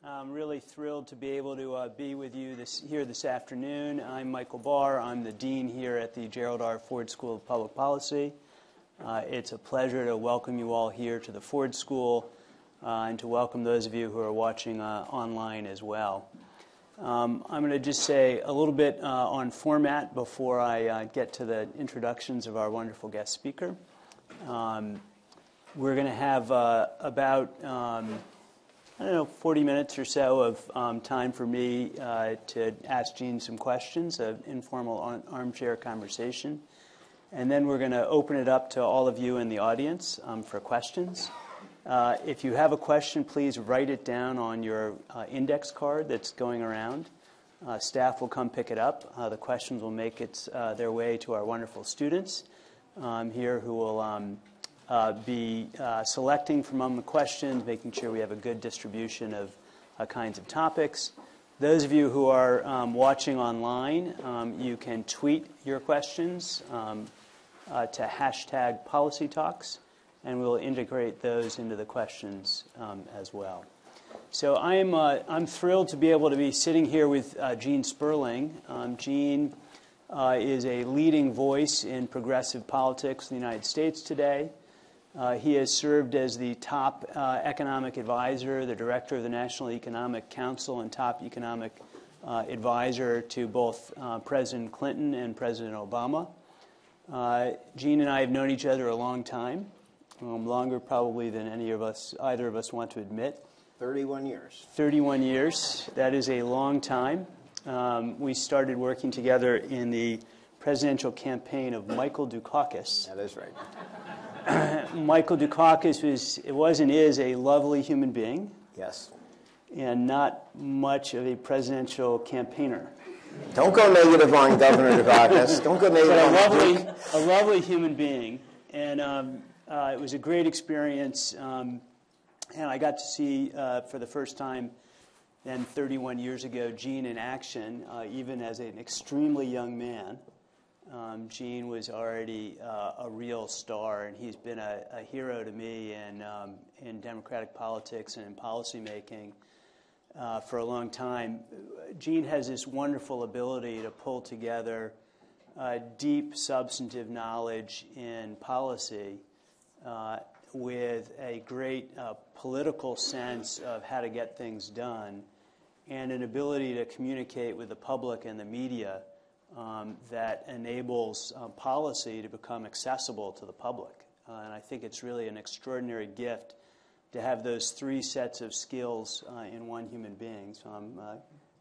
I'm really thrilled to be able to be with you here this afternoon. I'm Michael Barr. I'm the Dean here at the Gerald R. Ford School of Public Policy. It's a pleasure to welcome you all here to the Ford School and to welcome those of you who are watching online as well. I'm going to just say a little bit on format before I get to the introductions of our wonderful guest speaker. We're going to have about 40 minutes or so of time for me to ask Jean some questions, an informal armchair conversation. And then we're going to open it up to all of you in the audience for questions. If you have a question, please write it down on your index card that's going around. Staff will come pick it up. The questions will make their way to our wonderful students here who will be selecting from among the questions, making sure we have a good distribution of kinds of topics. Those of you who are watching online, you can tweet your questions to #PolicyTalks, and we'll integrate those into the questions as well. So I'm thrilled to be able to be sitting here with Gene Sperling. Gene is a leading voice in progressive politics in the United States today. He has served as the top economic advisor, the director of the National Economic Council, and top economic advisor to both President Clinton and President Obama. Gene and I have known each other a long time, longer probably than either of us want to admit. 31 years. 31 years. That is a long time. We started working together in the presidential campaign of Michael Dukakis. That is right. Michael Dukakis was and is a lovely human being. Yes. And not much of a presidential campaigner. Don't go negative on Governor Dukakis. Don't go negative on a lovely human being. And it was a great experience. And I got to see, for the first time, then 31 years ago, Gene in action, even as an extremely young man. Gene was already a real star, and he's been a hero to me in democratic politics and in policymaking for a long time. Gene has this wonderful ability to pull together deep substantive knowledge in policy with a great political sense of how to get things done and an ability to communicate with the public and the media that enables policy to become accessible to the public. And I think it's really an extraordinary gift to have those three sets of skills in one human being. So I'm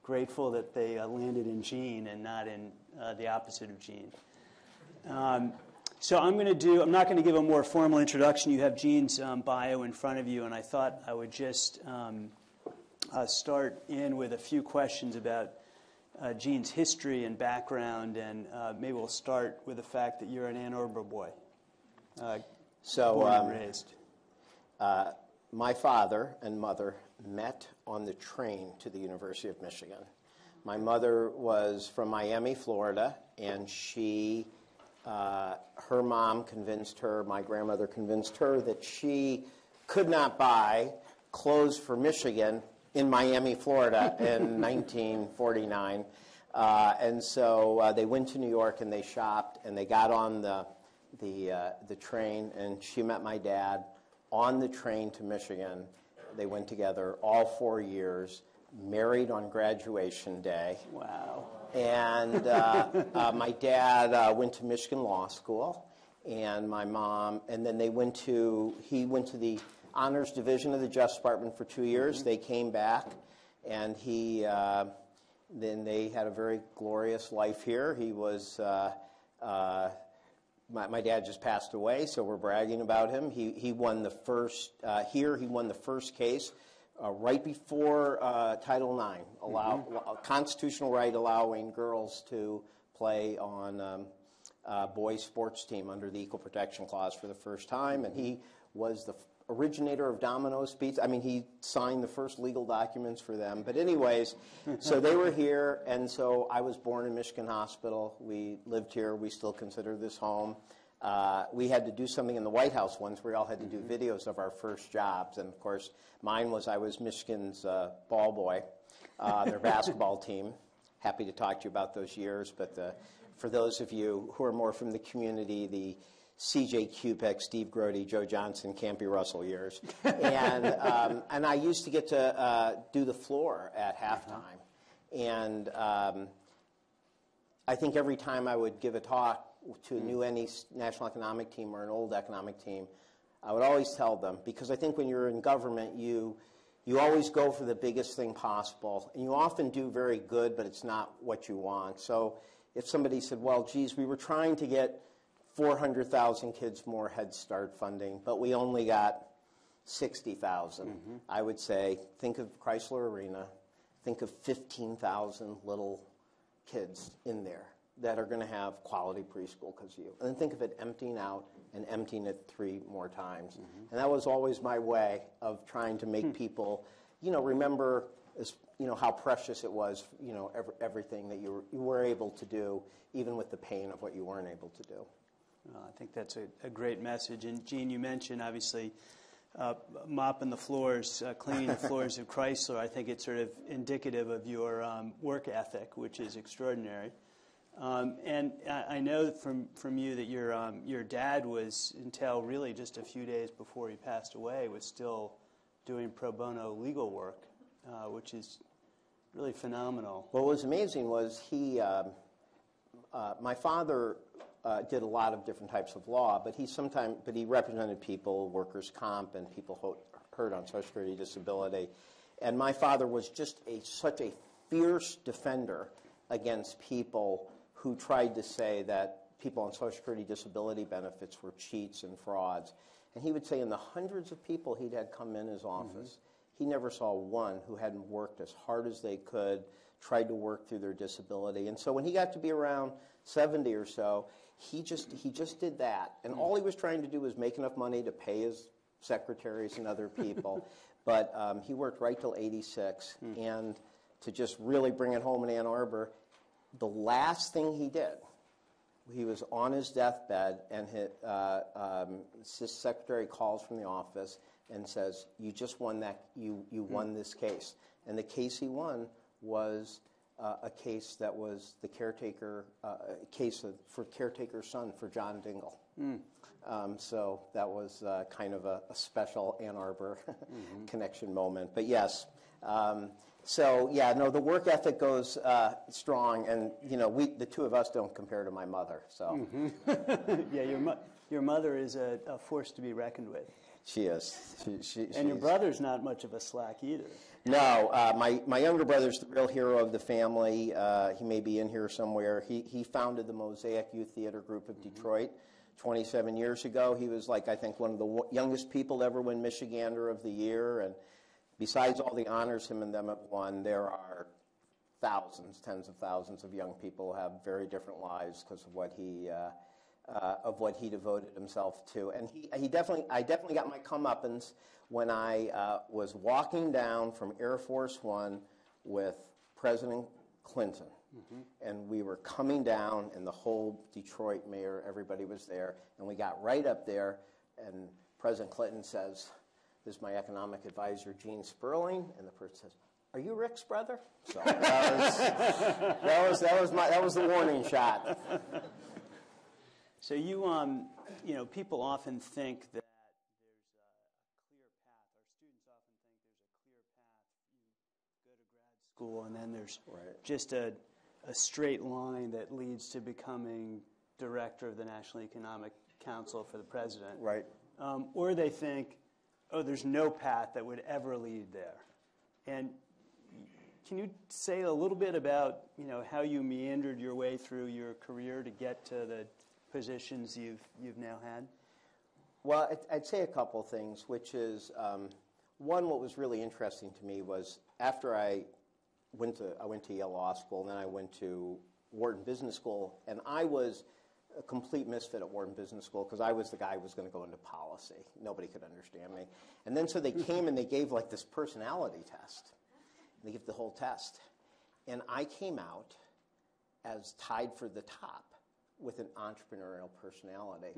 grateful that they landed in Gene and not in the opposite of Gene. So I'm not going to give a more formal introduction. You have Gene's bio in front of you, and I thought I would just start in with a few questions about Gene's history and background, and maybe we'll start with the fact that you're an Ann Arbor boy, born and raised. My father and mother met on the train to the University of Michigan. My mother was from Miami, Florida, and her mom convinced her, my grandmother convinced her, that she could not buy clothes for Michigan in Miami, Florida in 1949. And so they went to New York and they shopped and they got on the train, and she met my dad on the train to Michigan. They went together all 4 years, married on graduation day. Wow. And my dad went to Michigan Law School, and my mom, and then he went to the Honors Division of the Justice Department for 2 years. They came back, and then they had a very glorious life here. He was, my dad just passed away, so we're bragging about him. He won the first, he won the first case right before Title IX, a constitutional right allowing girls to play on boys' sports team under the Equal Protection Clause for the first time, and he was the originator of Domino's Pizza. I mean, he signed the first legal documents for them. But anyways, so they were here, and so I was born in Michigan Hospital. We lived here. We still consider this home. we had to do something in the White House once. We all had to do videos of our first jobs. And, of course, mine was I was Michigan's ball boy, their basketball team. Happy to talk to you about those years. But for those of you who are more from the community, the C.J. Kupek, Steve Grody, Joe Johnson, Campy Russell years. And I used to get to do the floor at halftime. And I think every time I would give a talk to a new any national economic team or an old economic team, I would always tell them, because I think when you're in government, you always go for the biggest thing possible. And you often do very good, but it's not what you want. So if somebody said, well, geez, we were trying to get 400,000 kids more Head Start funding, but we only got 60,000. I would say, think of Chrysler Arena, think of 15,000 little kids in there that are going to have quality preschool because of you. And then think of it emptying out and emptying it 3 more times. And that was always my way of trying to make people, remember how precious it was, everything that you were able to do, even with the pain of what you weren't able to do. I think that's a great message. And, Gene, you mentioned, obviously, mopping the floors, cleaning the floors of Chrysler. I think it's sort of indicative of your work ethic, which is extraordinary. And I know from you that your dad was, until really just a few days before he passed away, was still doing pro bono legal work, which is really phenomenal. What was amazing was my father did a lot of different types of law, but he represented people, workers' comp, and people hurt on Social Security disability. And my father was just such a fierce defender against people who tried to say that people on Social Security disability benefits were cheats and frauds. And he would say in the hundreds of people he'd had come in his office, he never saw one who hadn't worked as hard as they could, tried to work through their disability. And so when he got to be around 70 or so, he just did that. And all he was trying to do was make enough money to pay his secretaries and other people. But he worked right till 86. And to just really bring it home in Ann Arbor, the last thing he did, he was on his deathbed, and his secretary calls from the office and says, you just won you won this case. And the case he won was a case that was the caretaker case for caretaker's son for John Dingell. So that was kind of a special Ann Arbor connection moment. But yes, the work ethic goes strong, and the two of us don't compare to my mother. So yeah, your mother is a force to be reckoned with. She is. And your brother's not much of a slack either. No, my younger brother's the real hero of the family. He may be in here somewhere. He founded the Mosaic Youth Theater Group of Detroit 27 years ago. He was, I think, one of the youngest people to ever win Michigander of the Year. And besides all the honors him and them have won, there are thousands, tens of thousands of young people who have very different lives because of what he devoted himself to. And I definitely got my comeuppance when I was walking down from Air Force One with President Clinton. And we were coming down, and the whole Detroit mayor, everybody was there. And we got right up there, and President Clinton says, "This is my economic advisor, Gene Sperling." And the person says, "Are you Rick's brother?" So that was the warning shot. So people often think that there's a clear path. Our students often think there's a clear path. You go to grad school, and then there's just a straight line that leads to becoming director of the National Economic Council for the president. Right. Or they think, there's no path that would ever lead there. And can you say a little bit about, how you meandered your way through your career to get to the positions you've now had? Well, I'd say a couple things, which is, one, what was really interesting to me was after I went to Yale Law School, and then I went to Wharton Business School, and I was a complete misfit at Wharton Business School because I was the guy who was going to go into policy. Nobody could understand me. And then so they came and they gave this personality test. And they give the whole test. And I came out as tied for the top with an entrepreneurial personality.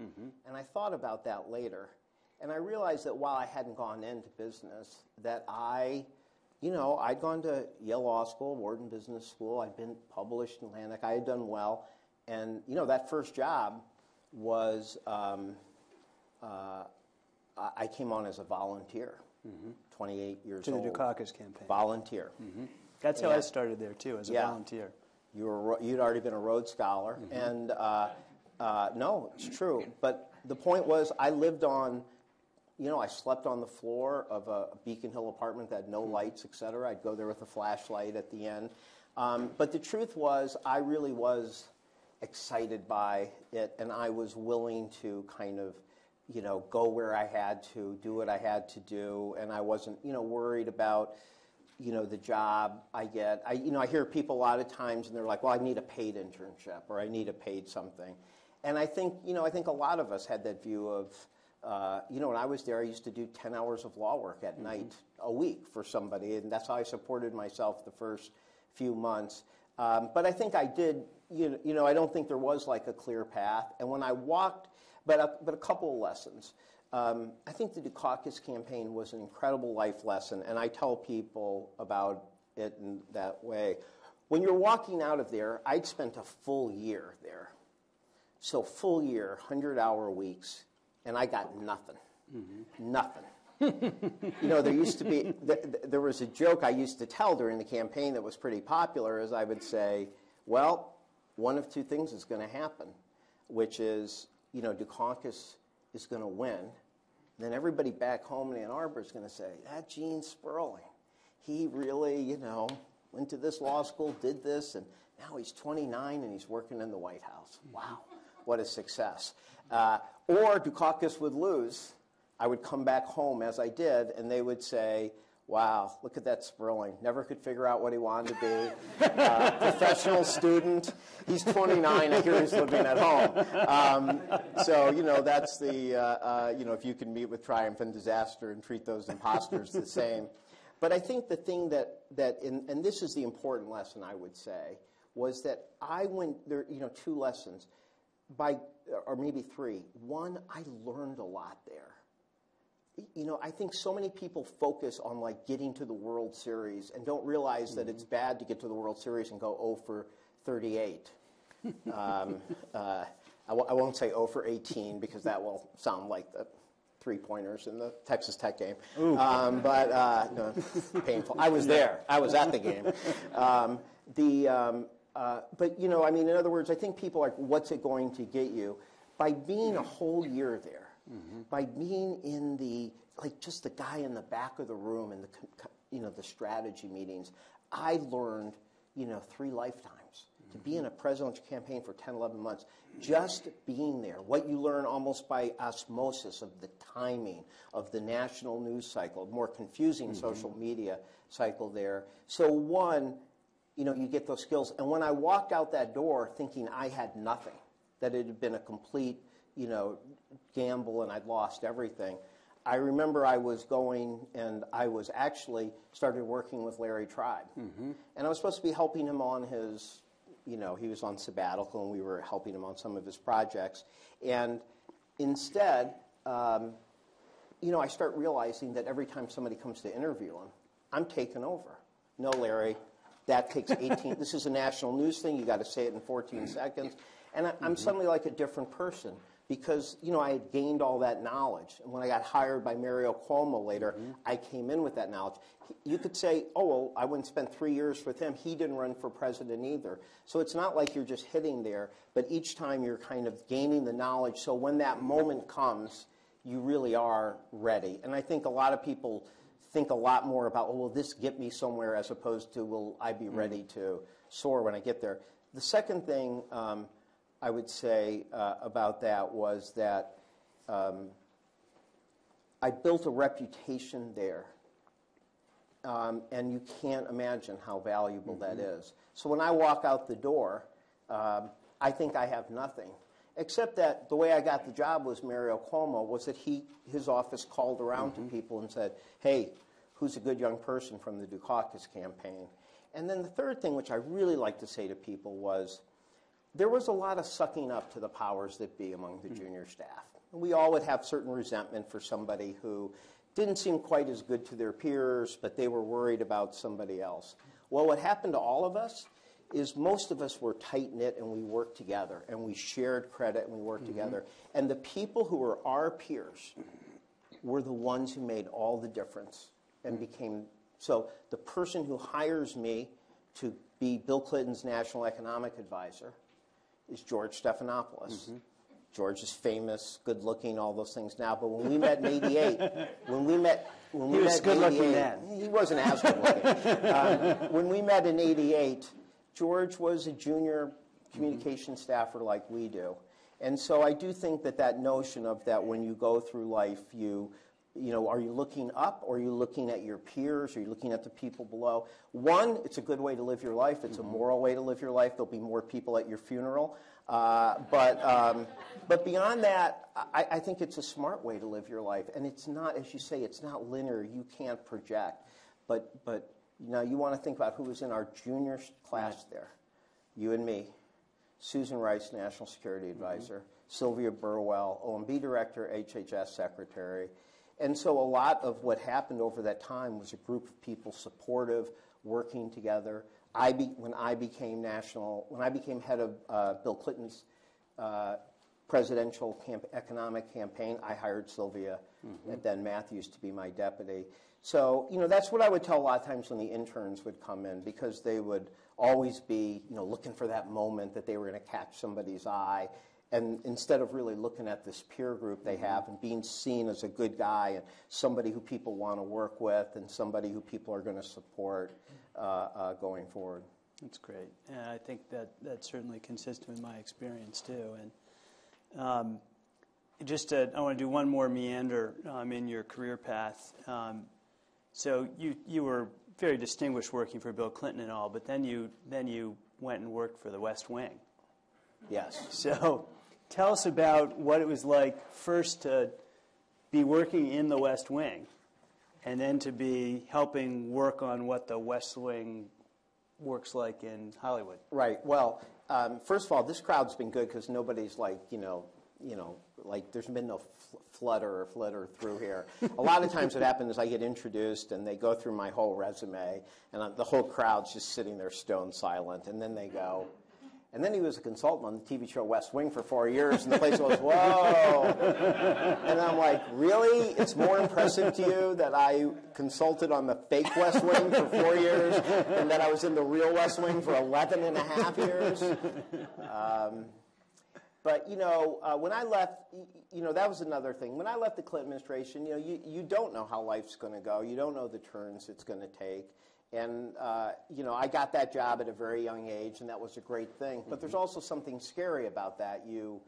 And I thought about that later. And I realized that while I hadn't gone into business, that I'd gone to Yale Law School, Wharton Business School. I'd been published in Atlantic. I had done well. And, that first job was, I came on as a volunteer, 28 years old. To the Dukakis campaign. Volunteer. That's how I started there, too, as a volunteer. You'd already been a Rhodes Scholar. And, no, it's true. But the point was, I lived on, I slept on the floor of a Beacon Hill apartment that had no lights, et cetera. I'd go there with a flashlight at the end. But the truth was, I really was excited by it, and I was willing to kind of, go where I had to, do what I had to do, and I wasn't, worried about, the job I get. I hear people a lot of times, and they're like, well, I need a paid internship, or I need a paid something. And I think a lot of us had that view of, when I was there, I used to do 10 hours of law work at night a week for somebody, and that's how I supported myself the first few months. But I think I did, I don't think there was like a clear path. And when I walked, but a couple of lessons. I think the Dukakis campaign was an incredible life lesson, and I tell people about it in that way. When you're walking out of there, I'd spent a full year there. So full year, 100-hour weeks, and I got nothing. Nothing. There used to be, there was a joke I used to tell during the campaign that was pretty popular, is I would say, well, one of two things is going to happen, which is, Dukakis is going to win. And then everybody back home in Ann Arbor is going to say, that Gene Sperling, he really, went to this law school, did this, and now he's 29 and he's working in the White House. Wow, what a success. Or Dukakis would lose. I would come back home, as I did, and they would say, wow, look at that Sperling. Never could figure out what he wanted to be. Professional student. He's 29. I hear he's living at home. So, that's the, if you can meet with triumph and disaster and treat those imposters the same. But I think the thing and this is the important lesson, I would say, was that I went there, two lessons, or maybe three. One, I learned a lot there. I think so many people focus on like getting to the World Series and don't realize that it's bad to get to the World Series and go 0 for 38. I won't say 0 for 18 because that will sound like the three-pointers in the Texas Tech game. But no, painful. I was there. I was at the game. But in other words, I think people are like, what's it going to get you? By being a whole year there. By being in just the guy in the back of the room and the strategy meetings, I learned, 3 lifetimes. To be in a presidential campaign for 10, 11 months, just being there, what you learn almost by osmosis of the timing of the national news cycle, more confusing social media cycle there. So one, you get those skills. And when I walked out that door thinking I had nothing, that it had been a complete gamble and I'd lost everything. I remember I was going and I was actually started working with Larry Tribe. And I was supposed to be helping him on his, he was on sabbatical and we were helping him on some of his projects. And instead, I start realizing that every time somebody comes to interview him, I'm taking over. No, Larry, that takes 18. This is a national news thing. You got to say it in 14 seconds. And I'm suddenly like a different person. Because, I had gained all that knowledge. And when I got hired by Mario Cuomo later, I came in with that knowledge. You could say, oh, well, I wouldn't spend 3 years with him. He didn't run for president either. So it's not like you're just hitting there, but each time you're kind of gaining the knowledge. So when that moment comes, you really are ready. And I think a lot of people think a lot more about, oh, will this get me somewhere as opposed to, will I be ready to soar when I get there? The second thing I would say about that was that I built a reputation there, and you can't imagine how valuable that is. So when I walk out the door, I think I have nothing, except that the way I got the job was Mario Cuomo, was that his office called around to people and said, hey, who's a good young person from the Dukakis campaign? And then the third thing, which I really like to say to people, was there was a lot of sucking up to the powers that be among the junior staff. We all would have certain resentment for somebody who didn't seem quite as good to their peers, but they were worried about somebody else. Well, what happened to all of us is most of us were tight-knit and we worked together and we shared credit and we worked together. And the people who were our peers were the ones who made all the difference and became, so the person who hires me to be Bill Clinton's National Economic Advisor is George Stephanopoulos. George is famous, good-looking, all those things now. But when we met in '88, he was good-looking then. He wasn't as good-looking. When we met in '88, George was a junior communication staffer like we do. And so I do think that that notion of that when you go through life, you know, are you looking up or are you looking at your peers? Are you looking at the people below? One, it's a good way to live your life. It's a moral way to live your life. There'll be more people at your funeral. But beyond that, I think it's a smart way to live your life. And it's not, as you say, it's not linear. You can't project. But now you want to think about who was in our junior class there. You and me. Susan Rice, National Security Advisor. Sylvia Burwell, OMB Director, HHS Secretary. And so a lot of what happened over that time was a group of people supportive, working together. When I became head of Bill Clinton's presidential economic campaign, I hired Sylvia and then Matthews to be my deputy. So, you know, that's what I would tell a lot of times when the interns would come in, because they would always be, you know, looking for that moment that they were going to catch somebody's eye. And instead of really looking at this peer group they have and being seen as a good guy and somebody who people want to work with and somebody who people are going to support going forward. That's great. And I think that's certainly consistent with my experience too. And I want to do one more meander in your career path. So you were very distinguished working for Bill Clinton and all, but then you went and worked for the West Wing. Yes. So tell us about what it was like first to be working in the West Wing and then to be helping work on what the West Wing works like in Hollywood. Right. Well, first of all, this crowd's been good because nobody's like, like there's been no flutter through here. A lot of times what happens is I get introduced and they go through my whole resume and the whole crowd's just sitting there stone silent, and then they go, and then he was a consultant on the TV show West Wing for 4 years, and the place goes, whoa. And I'm like, really? It's more impressive to you that I consulted on the fake West Wing for 4 years and that I was in the real West Wing for 11 and a half years? But, when I left, that was another thing. When I left the Clinton administration, you don't know how life's going to go. You don't know the turns it's going to take. And, I got that job at a very young age, and that was a great thing. But there's also something scary about that. You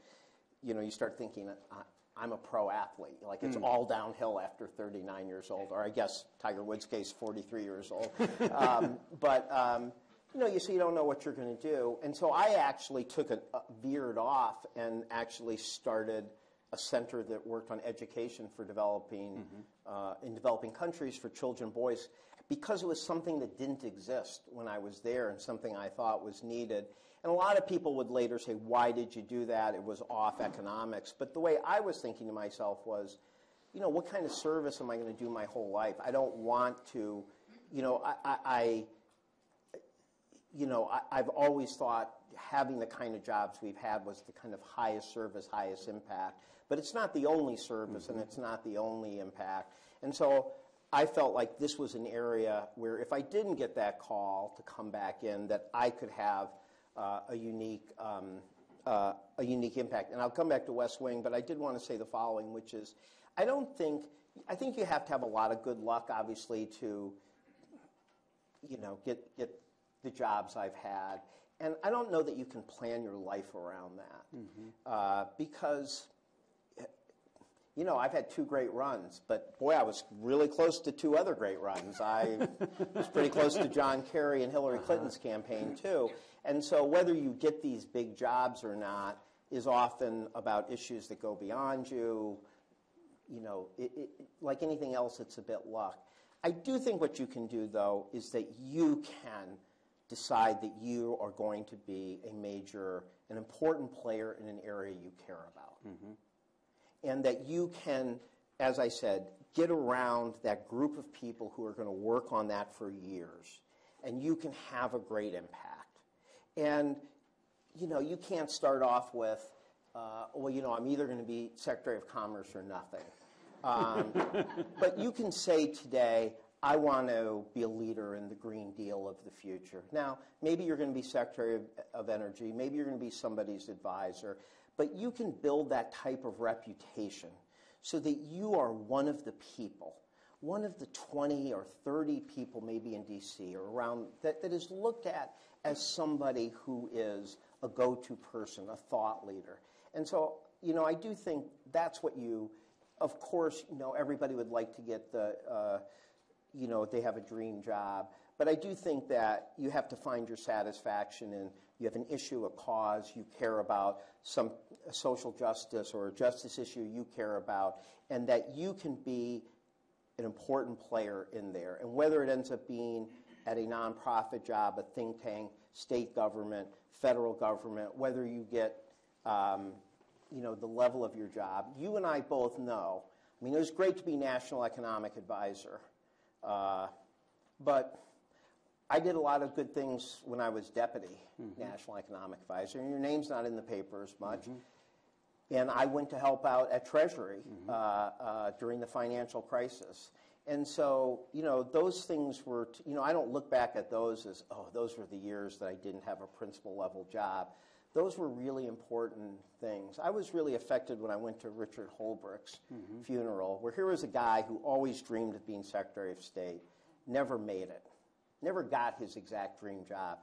start thinking, I'm a pro athlete. Like, it's all downhill after 39 years old. Or I guess Tiger Woods' case, 43 years old. You don't know what you're going to do. And so I actually veered off and actually started a center that worked on education for developing, in developing countries for children, boys, because it was something that didn't exist when I was there and something I thought was needed. And a lot of people would later say, why did you do that? It was off economics. But the way I was thinking to myself was, what kind of service am I going to do my whole life? I don't want to, I've always thought having the kind of jobs we've had was the kind of highest service, highest impact. But it's not the only service, and it's not the only impact. And so I felt like this was an area where if I didn't get that call to come back in, that I could have a unique impact. And I'll come back to West Wing, but I did want to say the following, which is I think you have to have a lot of good luck, obviously, to get the jobs I've had. And I don't know that you can plan your life around that because, I've had 2 great runs, but boy, I was really close to 2 other great runs. I was pretty close to John Kerry and Hillary Clinton's campaign, too. And so whether you get these big jobs or not is often about issues that go beyond you. Like anything else, it's a bit luck. I do think what you can do, though, is that you can decide that you are going to be an important player in an area you care about. And that you can, as I said, get around that group of people who are going to work on that for years, and you can have a great impact. And, you can't start off with, I'm either going to be Secretary of Commerce or nothing. But you can say today, I want to be a leader in the Green Deal of the future. Now, maybe you're going to be Secretary of Energy, maybe you're going to be somebody's advisor, but you can build that type of reputation so that you are one of the people, one of the 20 or 30 people maybe in D.C. or around that is looked at as somebody who is a go-to person, a thought leader. And so, I do think that's what of course, everybody would like to get they have a dream job. But I do think that you have to find your satisfaction in you have an issue, a cause you care about, some social justice or a justice issue you care about, and that you can be an important player in there. And whether it ends up being at a nonprofit job, a think tank, state government, federal government, whether you get the level of your job, you and I both know. It was great to be National Economic Advisor. But I did a lot of good things when I was deputy National Economic Advisor, and your name's not in the paper as much. And I went to help out at Treasury during the financial crisis. And so, those things were, I don't look back at those as, those were the years that I didn't have a principal level job. Those were really important things. I was really affected when I went to Richard Holbrooke's funeral, where here was a guy who always dreamed of being Secretary of State, never made it, never got his exact dream job.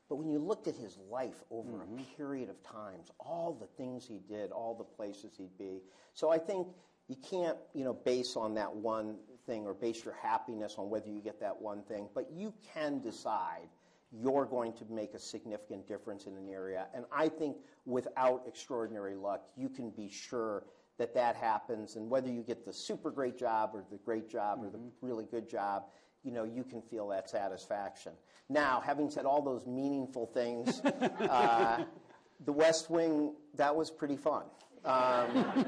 But when you looked at his life over a period of times, all the things he did, all the places he'd be. So I think you can't, base on that one thing or base your happiness on whether you get that one thing, but you can decide you're going to make a significant difference in an area. And I think without extraordinary luck, you can be sure that that happens. And whether you get the super great job or the great job or the really good job, you can feel that satisfaction. Now, having said all those meaningful things, the West Wing, that was pretty fun. I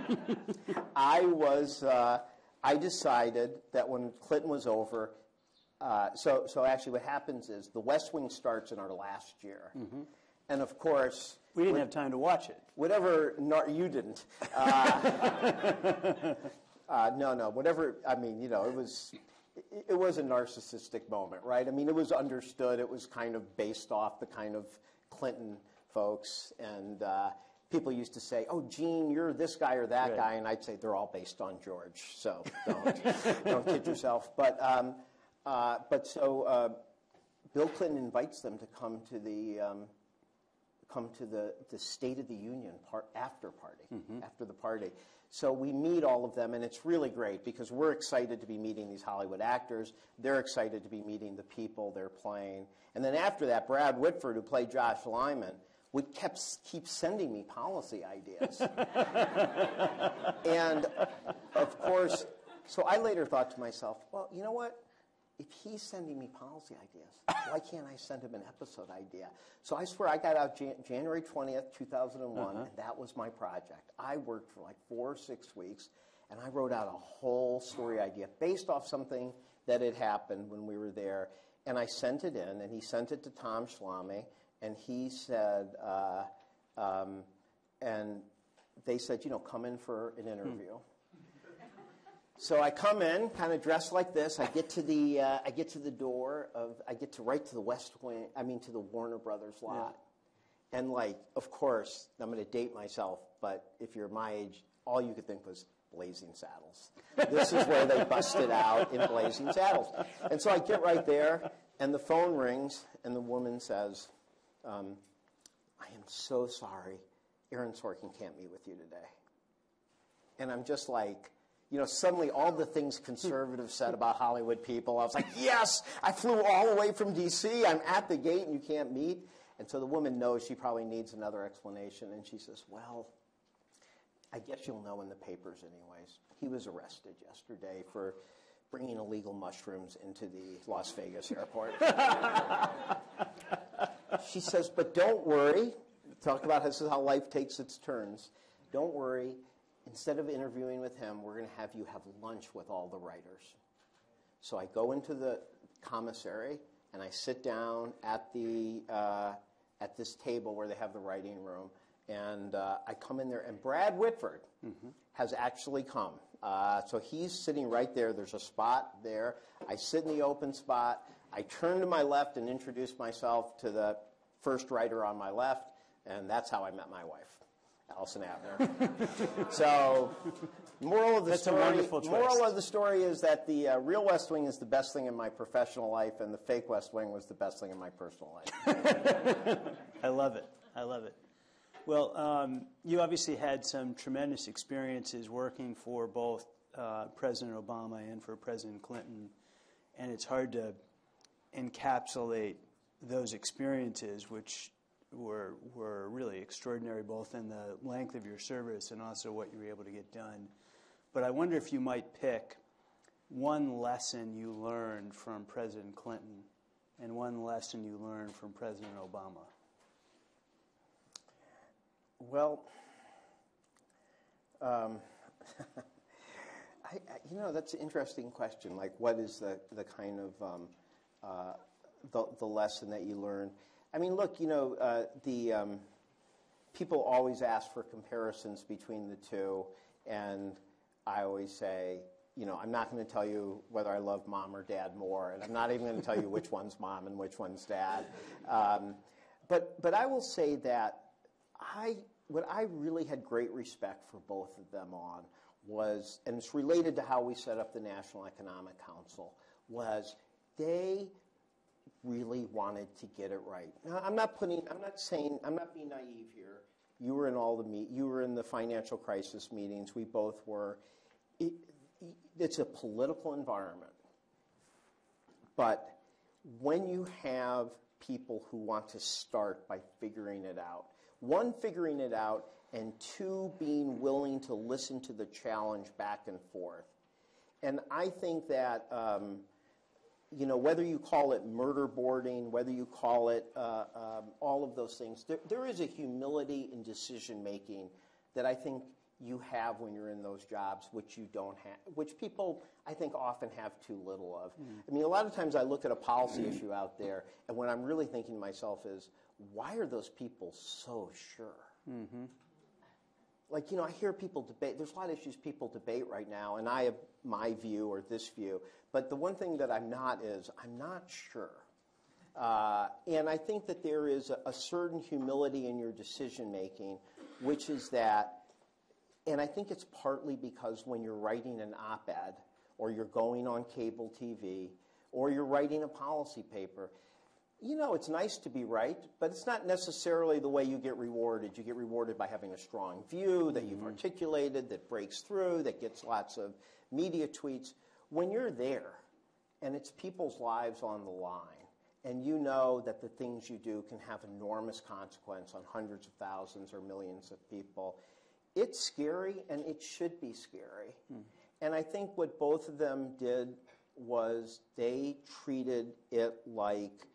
decided that when Clinton was over, so actually what happens is the West Wing starts in our last year. And of course... We didn't have time to watch it. You didn't. No. Whatever, it was a narcissistic moment, right? It was understood. It was kind of based off the kind of Clinton folks. And people used to say, oh, Gene, you're this guy or that guy. And I'd say they're all based on George. So don't kid yourself. But Bill Clinton invites them to come to the State of the Union after the party. So we meet all of them, and it's really great because we're excited to be meeting these Hollywood actors. They're excited to be meeting the people they're playing. And then after that, Brad Whitford, who played Josh Lyman, would keep sending me policy ideas. And, of course, so I later thought to myself, well, you know what? If he's sending me policy ideas, why can't I send him an episode idea? So I swear I got out January 20th, 2001, and that was my project. I worked for like 4 or 6 weeks, and I wrote out a whole story idea based off something that had happened when we were there. And I sent it in, and he sent it to Tom Schlamme, and he said, and they said, come in for an interview. So I come in, kind of dressed like this. I get to the door I get to right to the West Wing. To the Warner Brothers lot, and of course, I'm going to date myself, but if you're my age, all you could think was Blazing Saddles. This is where they busted out in Blazing Saddles, and so I get right there, and the phone rings, and the woman says, "I am so sorry, Aaron Sorkin can't meet with you today," and I'm just like. Suddenly all the things conservatives said about Hollywood people, I was like, yes, I flew all the way from D.C., I'm at the gate and you can't meet. And so the woman knows she probably needs another explanation, and she says, well, I guess you'll know in the papers anyways. He was arrested yesterday for bringing illegal mushrooms into the Las Vegas airport. she says, but don't worry. Talk about this is how life takes its turns. Don't worry. Instead of interviewing with him, we're going to have you have lunch with all the writers. So I go into the commissary and I sit down at this table where they have the writing room, and I come in there, and Brad Whitford has actually come. So he's sitting right there. There's a spot there. I sit in the open spot. I turn to my left and introduce myself to the first writer on my left, and that's how I met my wife, Allison Abner. So, moral of the story is that the real West Wing is the best thing in my professional life, and the fake West Wing was the best thing in my personal life. I love it. I love it. Well, you obviously had some tremendous experiences working for both President Obama and for President Clinton, and it's hard to encapsulate those experiences, which were really extraordinary, both in the length of your service and also what you were able to get done. But I wonder if you might pick one lesson you learned from President Clinton and one lesson you learned from President Obama. Well, that's an interesting question. Like, what is the kind of the lesson that you learn? I mean, look, people always ask for comparisons between the two, and I always say, I'm not going to tell you whether I love mom or dad more, and I'm not even going to tell you which one's mom and which one's dad. But I will say that what I really had great respect for both of them on was, and it's related to how we set up the National Economic Council, was they really wanted to get it right. Now, I'm not being naive here. You were in you were in the financial crisis meetings. We both were. It's a political environment. But when you have people who want to start by figuring it out, one, figuring it out, and two, being willing to listen to the challenge back and forth. And I think that, whether you call it murder boarding, whether you call it all of those things, there is a humility in decision-making that I think you have when you're in those jobs, which you don't have, which people, I think, often have too little of. I mean, a lot of times I look at a policy issue out there, and what I'm really thinking to myself is, why are those people so sure? Mm-hmm. Like, I hear people debate. There's a lot of issues people debate right now, and I have my view or this view. But the one thing that I'm not is I'm not sure. And I think that there is a certain humility in your decision-making, which is that, and I think it's partly because when you're writing an op-ed, or you're going on cable TV, or you're writing a policy paper, it's nice to be right, but it's not necessarily the way you get rewarded. You get rewarded by having a strong view that you've articulated, that breaks through, that gets lots of media tweets. When you're there, and it's people's lives on the line, and you know that the things you do can have enormous consequence on hundreds of thousands or millions of people, it's scary, and it should be scary. And I think what both of them did was they treated it like,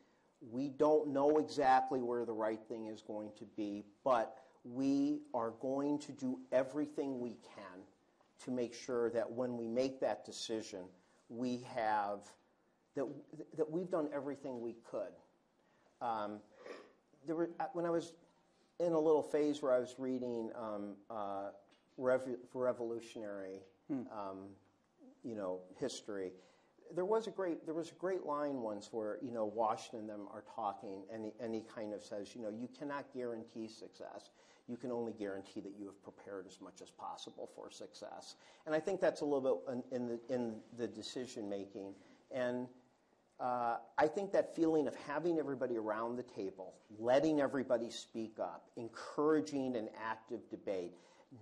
we don't know exactly where the right thing is going to be, but we are going to do everything we can to make sure that when we make that decision, we have that we've done everything we could. When I was in a little phase where I was reading revolutionary, history. There was a great line once where Washington and them are talking, and he kind of says, you cannot guarantee success. You can only guarantee that you have prepared as much as possible for success. And I think that's a little bit in the decision making. And I think that feeling of having everybody around the table, letting everybody speak up, encouraging an active debate,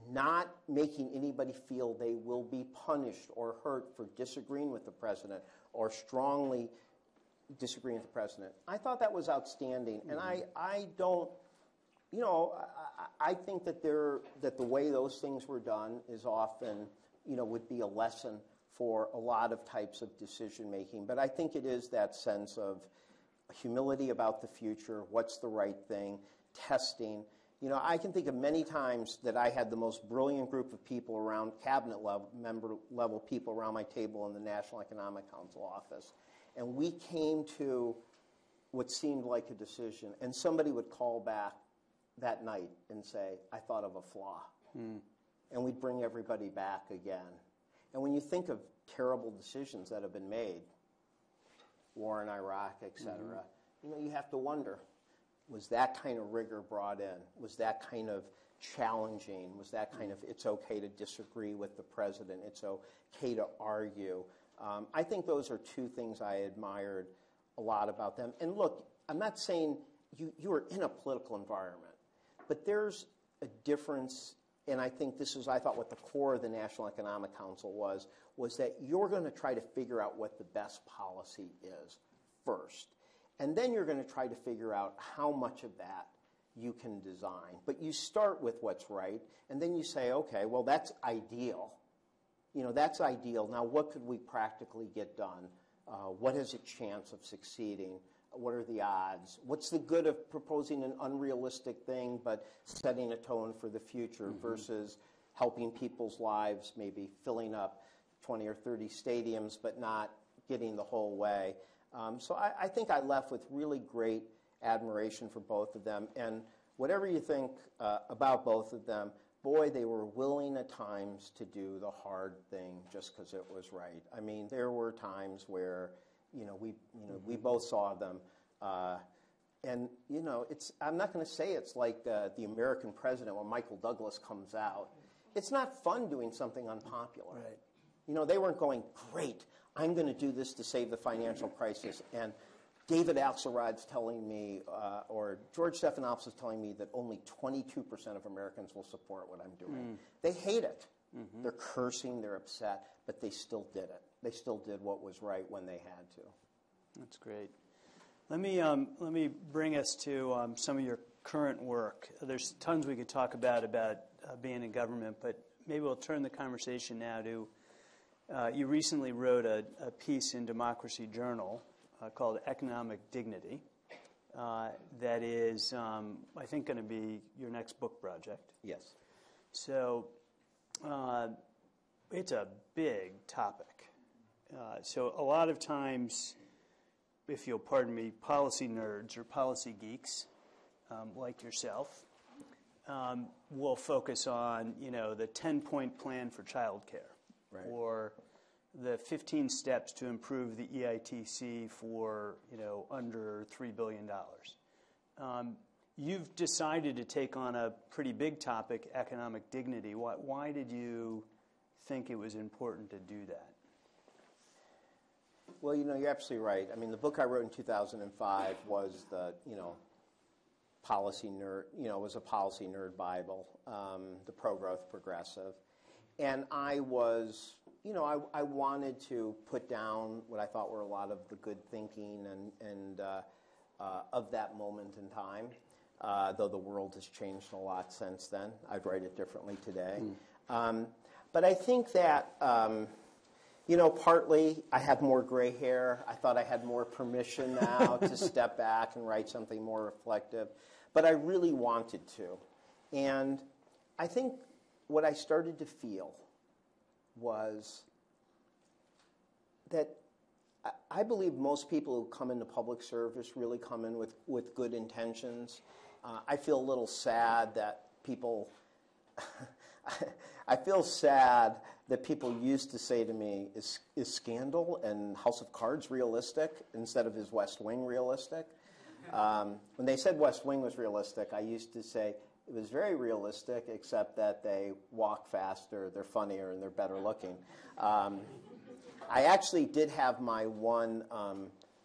not making anybody feel they will be punished or hurt for disagreeing with the president or strongly disagreeing with the president. I thought that was outstanding, and I don't, I think that the way those things were done is often, would be a lesson for a lot of types of decision making. But I think it is that sense of humility about the future, what's the right thing, testing. You know, I can think of many times that I had the most brilliant group of people around, cabinet level people around my table in the National Economic Council office, and we came to what seemed like a decision, and somebody would call back that night and say, I thought of a flaw. And we'd bring everybody back again. And when you think of terrible decisions that have been made, war in Iraq, et cetera, you know, you have to wonder, was that kind of rigor brought in? Was that kind of challenging? Was that kind of, it's okay to disagree with the president, it's okay to argue? I think those are two things I admired a lot about them. And look, I'm not saying you are in a political environment, but there's a difference, and I think this is, I thought, what the core of the National Economic Council was that you're going to try to figure out what the best policy is first. And then you're going to try to figure out how much of that you can design. But you start with what's right, and then you say, okay, well, that's ideal. You know, that's ideal. Now, what could we practically get done? What has a chance of succeeding? What are the odds? What's the good of proposing an unrealistic thing but setting a tone for the future versus helping people's lives, maybe filling up 20 or 30 stadiums but not getting the whole way? So I think I left with really great admiration for both of them. And whatever you think about both of them, boy, they were willing at times to do the hard thing just because it was right. I mean, there were times where, we both saw them. And, I'm not going to say it's like the American president when Michael Douglas comes out. It's not fun doing something unpopular. Right. You know, they weren't going, great, I'm going to do this to save the financial crisis. And David Axelrod's telling me, or George Stephanopoulos is telling me that only 22% of Americans will support what I'm doing. They hate it. They're cursing, they're upset, but they still did it. They still did what was right when they had to. That's great. Let me bring us to some of your current work. There's tons we could talk about being in government, but maybe we'll turn the conversation now to, you recently wrote a piece in Democracy Journal called Economic Dignity that is, I think, going to be your next book project. Yes. So it's a big topic. So a lot of times, if you'll pardon me, policy nerds or policy geeks like yourself will focus on, the 10-point plan for childcare, right, or the 15 steps to improve the EITC for, under $3 billion. You've decided to take on a pretty big topic, economic dignity. Why did you think it was important to do that? Well, you're absolutely right. I mean, the book I wrote in 2005 was the, policy nerd, was a policy nerd Bible, the pro-growth progressive. And I was, I wanted to put down what I thought were a lot of the good thinking and of that moment in time, though the world has changed a lot since then. I'd write it differently today. But I think that, partly I have more gray hair. I thought I had more permission now to step back and write something more reflective. But I really wanted to. And I think what I started to feel was that I believe most people who come into public service really come in with good intentions. I feel a little sad that people I feel sad that people used to say to me, is Scandal and House of Cards realistic instead of is West Wing realistic? When they said West Wing was realistic, I used to say it was very realistic, except that they walk faster, they're funnier, and they're better looking. I actually did have my one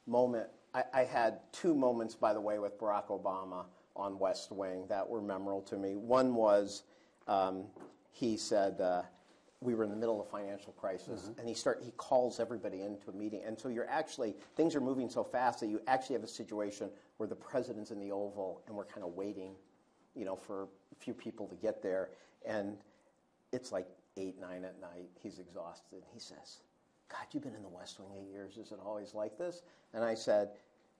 moment. I had two moments, by the way, with Barack Obama on West Wing that were memorable to me. One was he said we were in the middle of a financial crisis, and he calls everybody into a meeting. And so things are moving so fast that you actually have a situation where the president's in the Oval, and we're kind of waiting, for a few people to get there. And it's like 8, 9 at night. He's exhausted. He says, God, you've been in the West Wing 8 years. Is it always like this? And I said,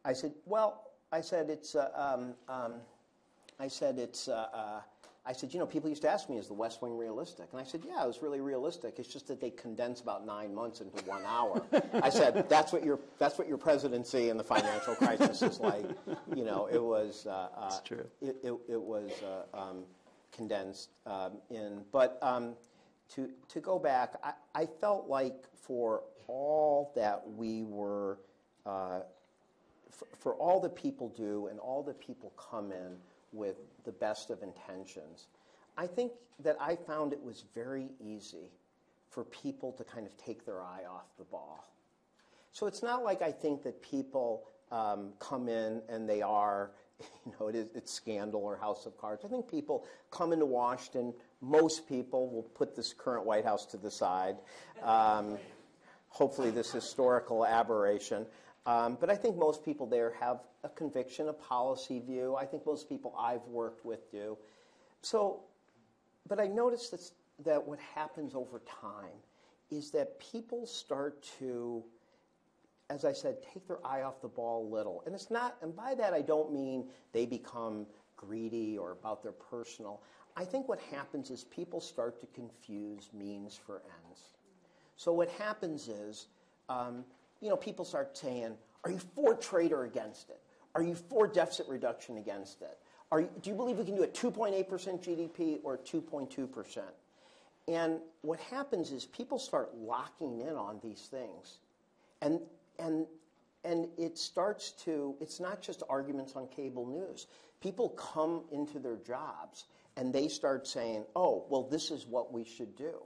I said, well, I said, people used to ask me, is the West Wing realistic? And I said, yeah, it was really realistic. It's just that they condense about 9 months into 1 hour. I said, that's what your presidency and the financial crisis is like. It was. That's true. It was condensed in. But to go back, I felt like for all that we were, for all that people do and all that people come in with the best of intentions, I think that I found it was very easy for people to kind of take their eye off the ball. So it's not like I think that people come in and they are, it's Scandal or House of Cards. I think people come into Washington, most people will put this current White House to the side, hopefully this historical aberration. But I think most people there have a conviction, a policy view. I think most people I've worked with do. So, but I noticed that what happens over time is that people start to, as I said, take their eye off the ball a little. And it's not, and by that I don't mean they become greedy or about their personal. I think what happens is people start to confuse means for ends. So what happens is, people start saying, are you for trade or against it? Are you for deficit reduction against it? Do you believe we can do a 2.8% GDP or 2.2%? And what happens is people start locking in on these things. And it starts to, it's not just arguments on cable news. People come into their jobs and they start saying, oh, well, this is what we should do.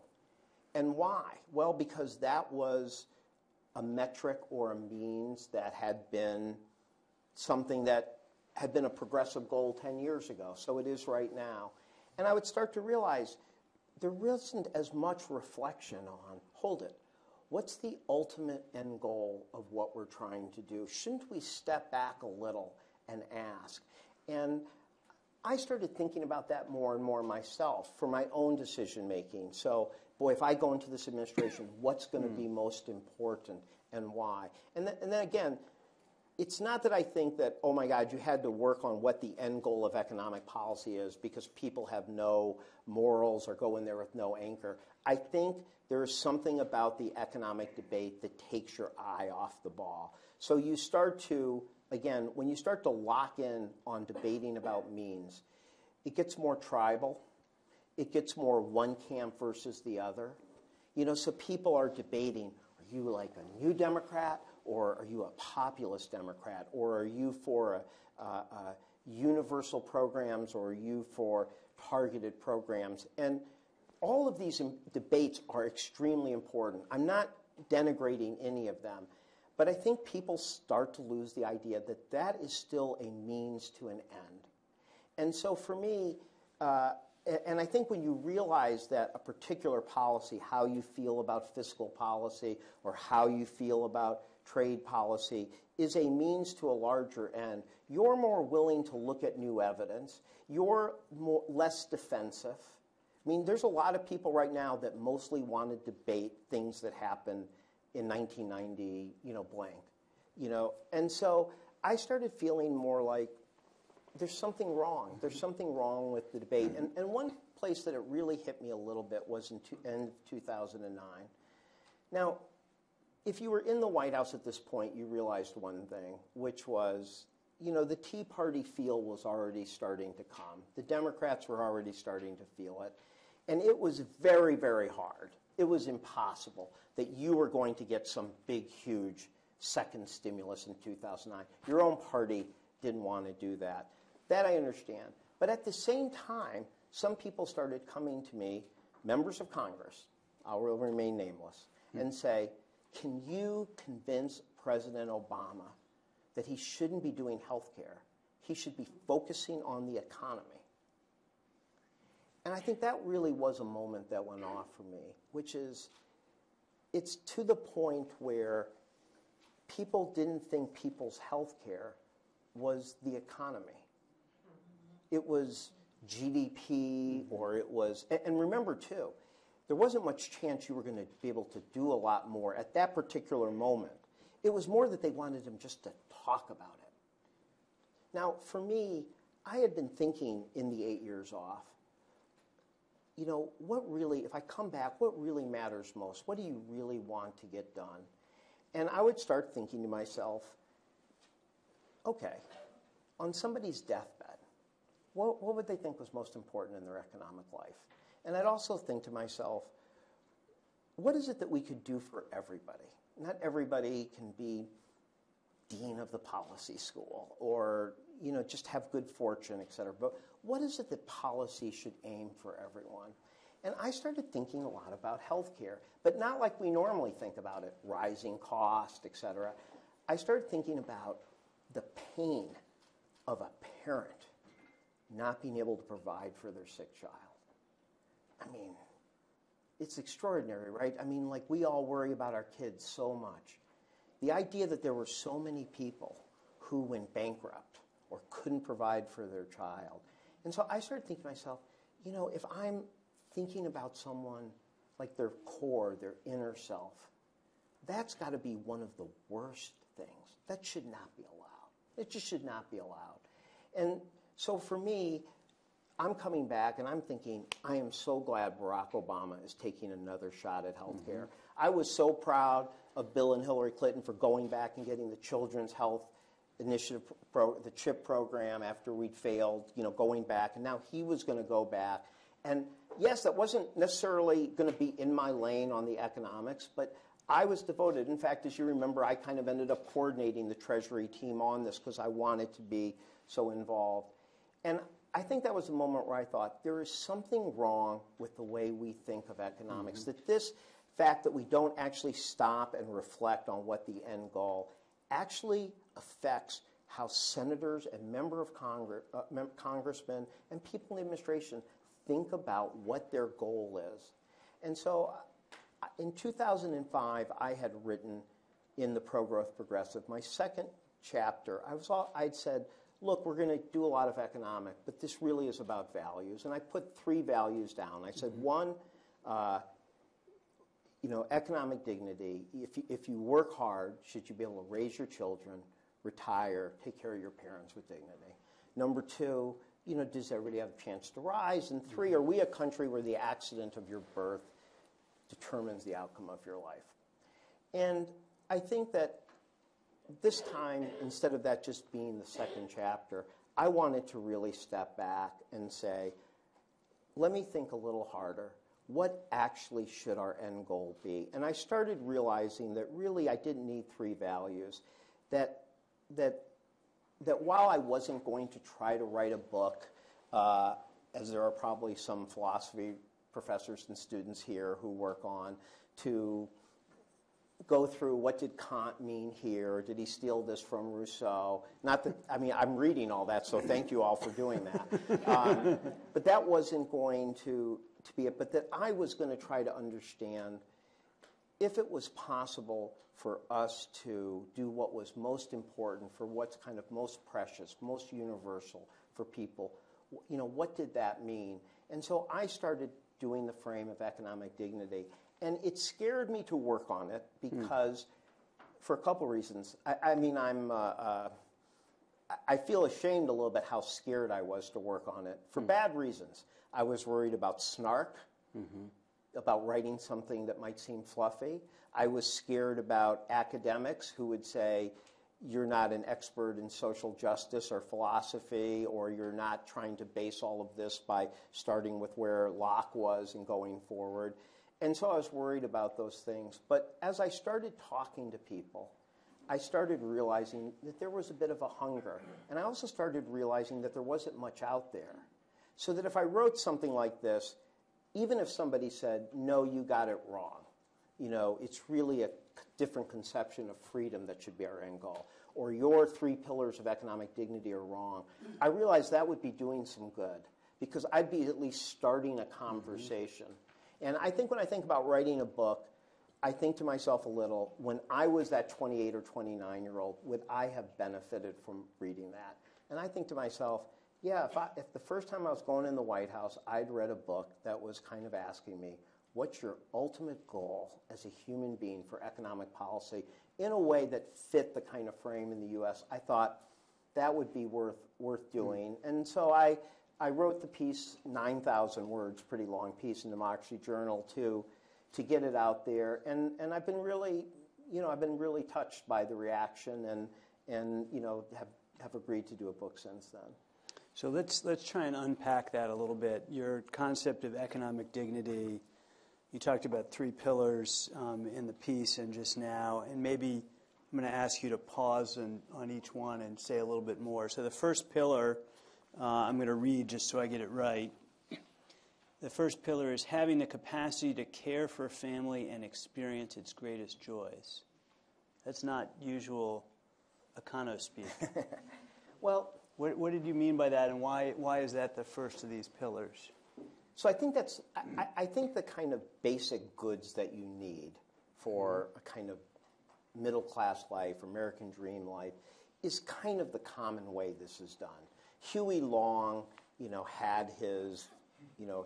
And why? Well, because that was a metric or a means that had been something that had been a progressive goal 10 years ago. So it is right now. And I would start to realize there isn't as much reflection on, hold it, what's the ultimate end goal of what we're trying to do? Shouldn't we step back a little and ask? And I started thinking about that more and more myself for my own decision making. So, boy, if I go into this administration, what's going to be most important and why? And then again, it's not that I think that, oh my God, you had to work on what the end goal of economic policy is because people have no morals or go in there with no anchor. I think there is something about the economic debate that takes your eye off the ball. So you start to, again, when you start to lock in on debating about means, it gets more tribal. It gets more one camp versus the other. So people are debating, are you like a new Democrat or are you a populist Democrat? Or are you for universal programs or are you for targeted programs? And all of these debates are extremely important. I'm not denigrating any of them. But I think people start to lose the idea that that is still a means to an end. And so for me, and I think when you realize that a particular policy, how you feel about fiscal policy or how you feel about trade policy, is a means to a larger end, you're more willing to look at new evidence. You're less defensive. I mean, there's a lot of people right now that mostly want to debate things that happened in 1990, blank. And so I started feeling more like there's something wrong. There's something wrong with the debate. And one place that it really hit me a little bit was in end of 2009. Now, if you were in the White House at this point, you realized one thing, which was, the Tea Party feel was already starting to come. The Democrats were already starting to feel it. And it was very, very hard. It was impossible that you were going to get some big, huge second stimulus in 2009. Your own party didn't want to do that. That I understand. But at the same time, some people started coming to me, members of Congress, I will remain nameless, and say, can you convince President Obama that he shouldn't be doing health care? He should be focusing on the economy. And I think that really was a moment that went off for me, which is, it's to the point where people didn't think people's health care was the economy. It was GDP, or it was, and remember too, there wasn't much chance you were going to be able to do a lot more at that particular moment. It was more that they wanted him just to talk about it. Now, for me, I had been thinking in the 8 years off, you know, what really, if I come back, what really matters most? What do you really want to get done? And I would start thinking to myself, okay, on somebody's deathbed, what would they think was most important in their economic life? And I'd also think to myself, what is it that we could do for everybody? Not everybody can be dean of the policy school or, you know, just have good fortune, et cetera. But what is it that policy should aim for everyone? And I started thinking a lot about healthcare, but not like we normally think about it, rising cost, et cetera. I started thinking about the pain of a parent not being able to provide for their sick child. I mean, it's extraordinary, right? I mean, like, we all worry about our kids so much. The idea that there were so many people who went bankrupt or couldn't provide for their child. And so I started thinking to myself, you know, if I'm thinking about someone like their core, their inner self, that's got to be one of the worst things. That should not be allowed. It just should not be allowed. And so for me, I'm coming back and I'm thinking, I am so glad Barack Obama is taking another shot at health care. I was so proud of Bill and Hillary Clinton for going back and getting the Children's Health Initiative, the CHIP program, after we'd failed, you know, going back. And now he was going to go back. And yes, that wasn't necessarily going to be in my lane on the economics, but I was devoted. In fact, as you remember, I kind of ended up coordinating the Treasury team on this because I wanted to be so involved. And I think that was a moment where I thought there is something wrong with the way we think of economics, that this fact that we don't actually stop and reflect on what the end goal actually affects how senators and congressmen and people in the administration think about what their goal is. And so in 2005, I had written in the Pro-Growth Progressive, my second chapter, I'd said, look, we're going to do a lot of economic, but this really is about values. And I put 3 values down. I said, one, you know, economic dignity. If you work hard, should you be able to raise your children, retire, take care of your parents with dignity? Number 2, you know, does everybody have a chance to rise? And 3, are we a country where the accident of your birth determines the outcome of your life? And I think that this time, instead of that just being the second chapter, I wanted to really step back and say, let me think a little harder. What actually should our end goal be? And I started realizing that really I didn't need 3 values, that while I wasn't going to try to write a book, as there are probably some philosophy professors and students here who work on, to go through what did Kant mean here, did he steal this from Rousseau? Not that, I mean, I'm reading all that, so thank you all for doing that. But that wasn't going to be it, but that I was going to try to understand if it was possible for us to do what was most important, for what's kind of most precious, most universal for people, you know, what did that mean? And so I started doing the frame of economic dignity. And it scared me to work on it because, for a couple reasons. I mean, I feel ashamed a little bit how scared I was to work on it for bad reasons. I was worried about snark, about writing something that might seem fluffy. I was scared about academics who would say, you're not an expert in social justice or philosophy, or you're not trying to base all of this by starting with where Locke was and going forward. And so I was worried about those things. But as I started talking to people, I started realizing that there was a bit of a hunger. And I also started realizing that there wasn't much out there. So that if I wrote something like this, even if somebody said, no, you got it wrong, you know, it's really a different conception of freedom that should be our end goal, or your 3 pillars of economic dignity are wrong, I realized that would be doing some good, because I'd be at least starting a conversation. And I think when I think about writing a book, I think to myself a little, when I was that 28 or 29-year-old, would I have benefited from reading that? And I think to myself, yeah, if the first time I was going in the White House, I'd read a book that was kind of asking me, what's your ultimate goal as a human being for economic policy in a way that fit the kind of frame in the U.S., I thought, that would be worth doing. And so I wrote the piece, 9,000 words, pretty long piece in Democracy Journal to get it out there. And I've been really, I've been really touched by the reaction and have agreed to do a book since then. So let's try and unpack that a little bit. Your concept of economic dignity, you talked about 3 pillars in the piece and just now, and maybe I'm going to ask you to pause on each one and say a little bit more. So the first pillar, I'm going to read just so I get it right. The first pillar is having the capacity to care for a family and experience its greatest joys. That's not usual econo speak. Well, what did you mean by that, and why is that the first of these pillars? So I think I think the kind of basic goods that you need for a kind of middle-class life, American dream life, is kind of the common way this is done. Huey Long, had his,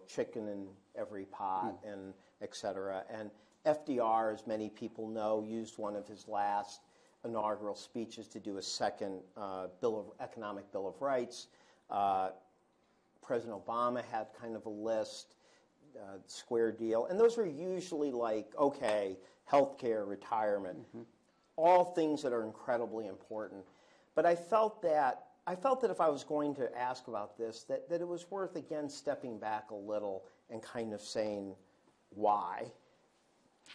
chicken in every pot, and et cetera. And FDR, as many people know, used one of his last inaugural speeches to do a second economic Bill of Rights. President Obama had kind of a list, square deal. And those are usually like, okay, healthcare, retirement, all things that are incredibly important. But I felt that if I was going to ask about this, that it was worth, again, stepping back a little and kind of saying why,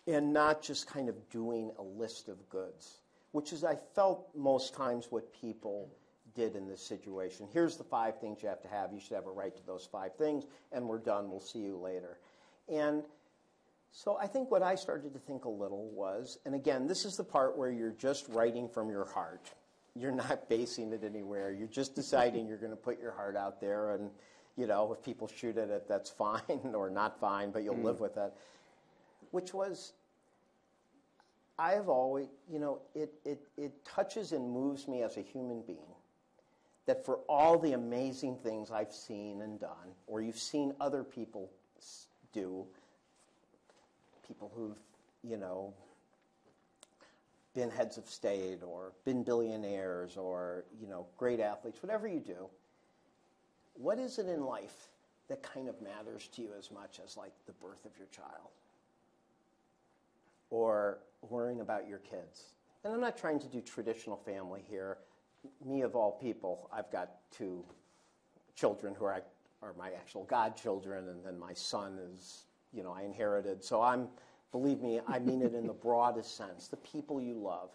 and not just kind of doing a list of goods, which is, I felt, most times what people did in this situation. Here's the 5 things you have to have. You should have a right to those 5 things, and we're done. We'll see you later. And so I think what I started to think a little was, and again, this is the part where you're just writing from your heart. You're not basing it anywhere. You're just deciding you're going to put your heart out there, and, if people shoot at it, that's fine or not fine, but you'll live with it. Which was, I have always, it touches and moves me as a human being that for all the amazing things I've seen and done, or you've seen other people do, people who've, been heads of state or been billionaires or, great athletes, whatever you do, what is it in life that kind of matters to you as much as, like, the birth of your child or worrying about your kids? And I'm not trying to do traditional family here. Me, of all people, I've got 2 children who are my actual godchildren, and then my son is, I inherited. So believe me, I mean it in the broadest sense, the people you love.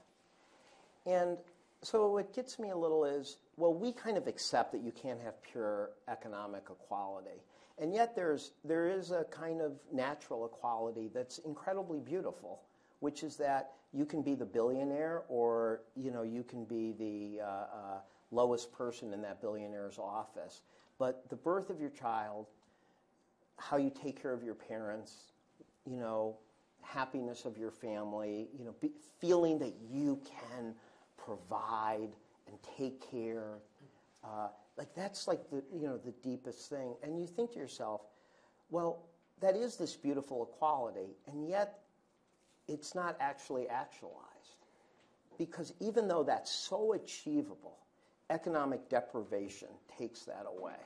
And so what gets me a little is, well, we kind of accept that you can't have pure economic equality. And yet there is a kind of natural equality that's incredibly beautiful, which is that you can be the billionaire or, you can be the lowest person in that billionaire's office. But the birth of your child, how you take care of your parents, happiness of your family, feeling that you can provide and take care, that's like the deepest thing. And you think to yourself, well, that is this beautiful equality, and yet it's not actually actualized. Because even though that's so achievable, economic deprivation takes that away.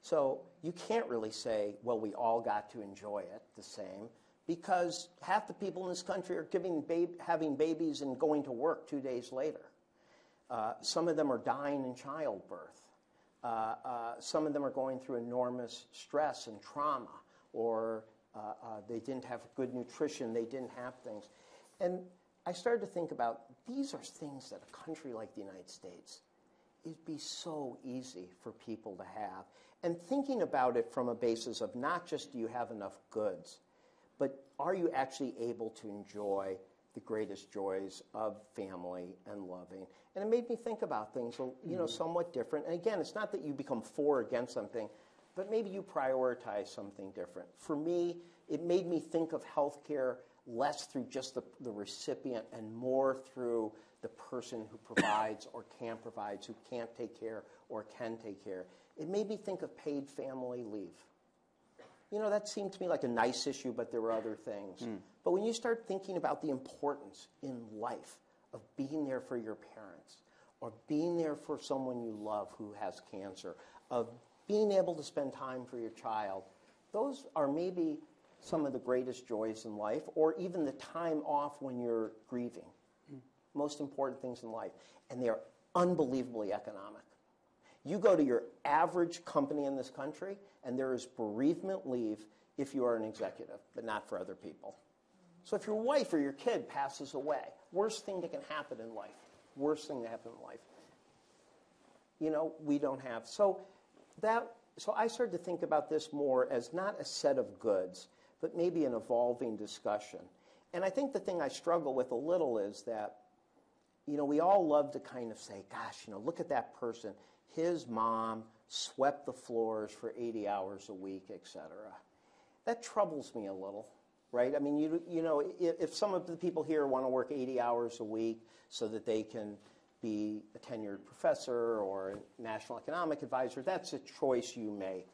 So you can't really say, well, we all got to enjoy it the same, because half the people in this country are having babies and going to work 2 days later. Some of them are dying in childbirth. Some of them are going through enormous stress and trauma, or they didn't have good nutrition, they didn't have things. And I started to think about, these are things that a country like the United States, it'd be so easy for people to have. And thinking about it from a basis of not just do you have enough goods, but are you actually able to enjoy the greatest joys of family and loving? And it made me think about things, somewhat different. And again, it's not that you become for or against something, but maybe you prioritize something different. For me, it made me think of healthcare less through just the recipient and more through the person who provides or can provide, who can't take care or can take care. It made me think of paid family leave. That seemed to me like a nice issue, but there were other things. But when you start thinking about the importance in life of being there for your parents, or being there for someone you love who has cancer, of being able to spend time for your child, those are maybe some of the greatest joys in life, or even the time off when you're grieving. Most important things in life. And they're unbelievably economic. You go to your average company in this country, and there is bereavement leave if you are an executive, but not for other people. So if your wife or your kid passes away, worst thing that can happen in life, worst thing that happen in life. You know, we don't have. So I started to think about this more as not a set of goods, but maybe an evolving discussion. And I think the thing I struggle with a little is that, you know, we all love to kind of say, gosh, you know, look at that person. His mom swept the floors for 80 hours a week, et cetera. That troubles me a little, right? I mean, you know, if some of the people here want to work 80 hours a week so that they can be a tenured professor or a national economic advisor, that's a choice you make.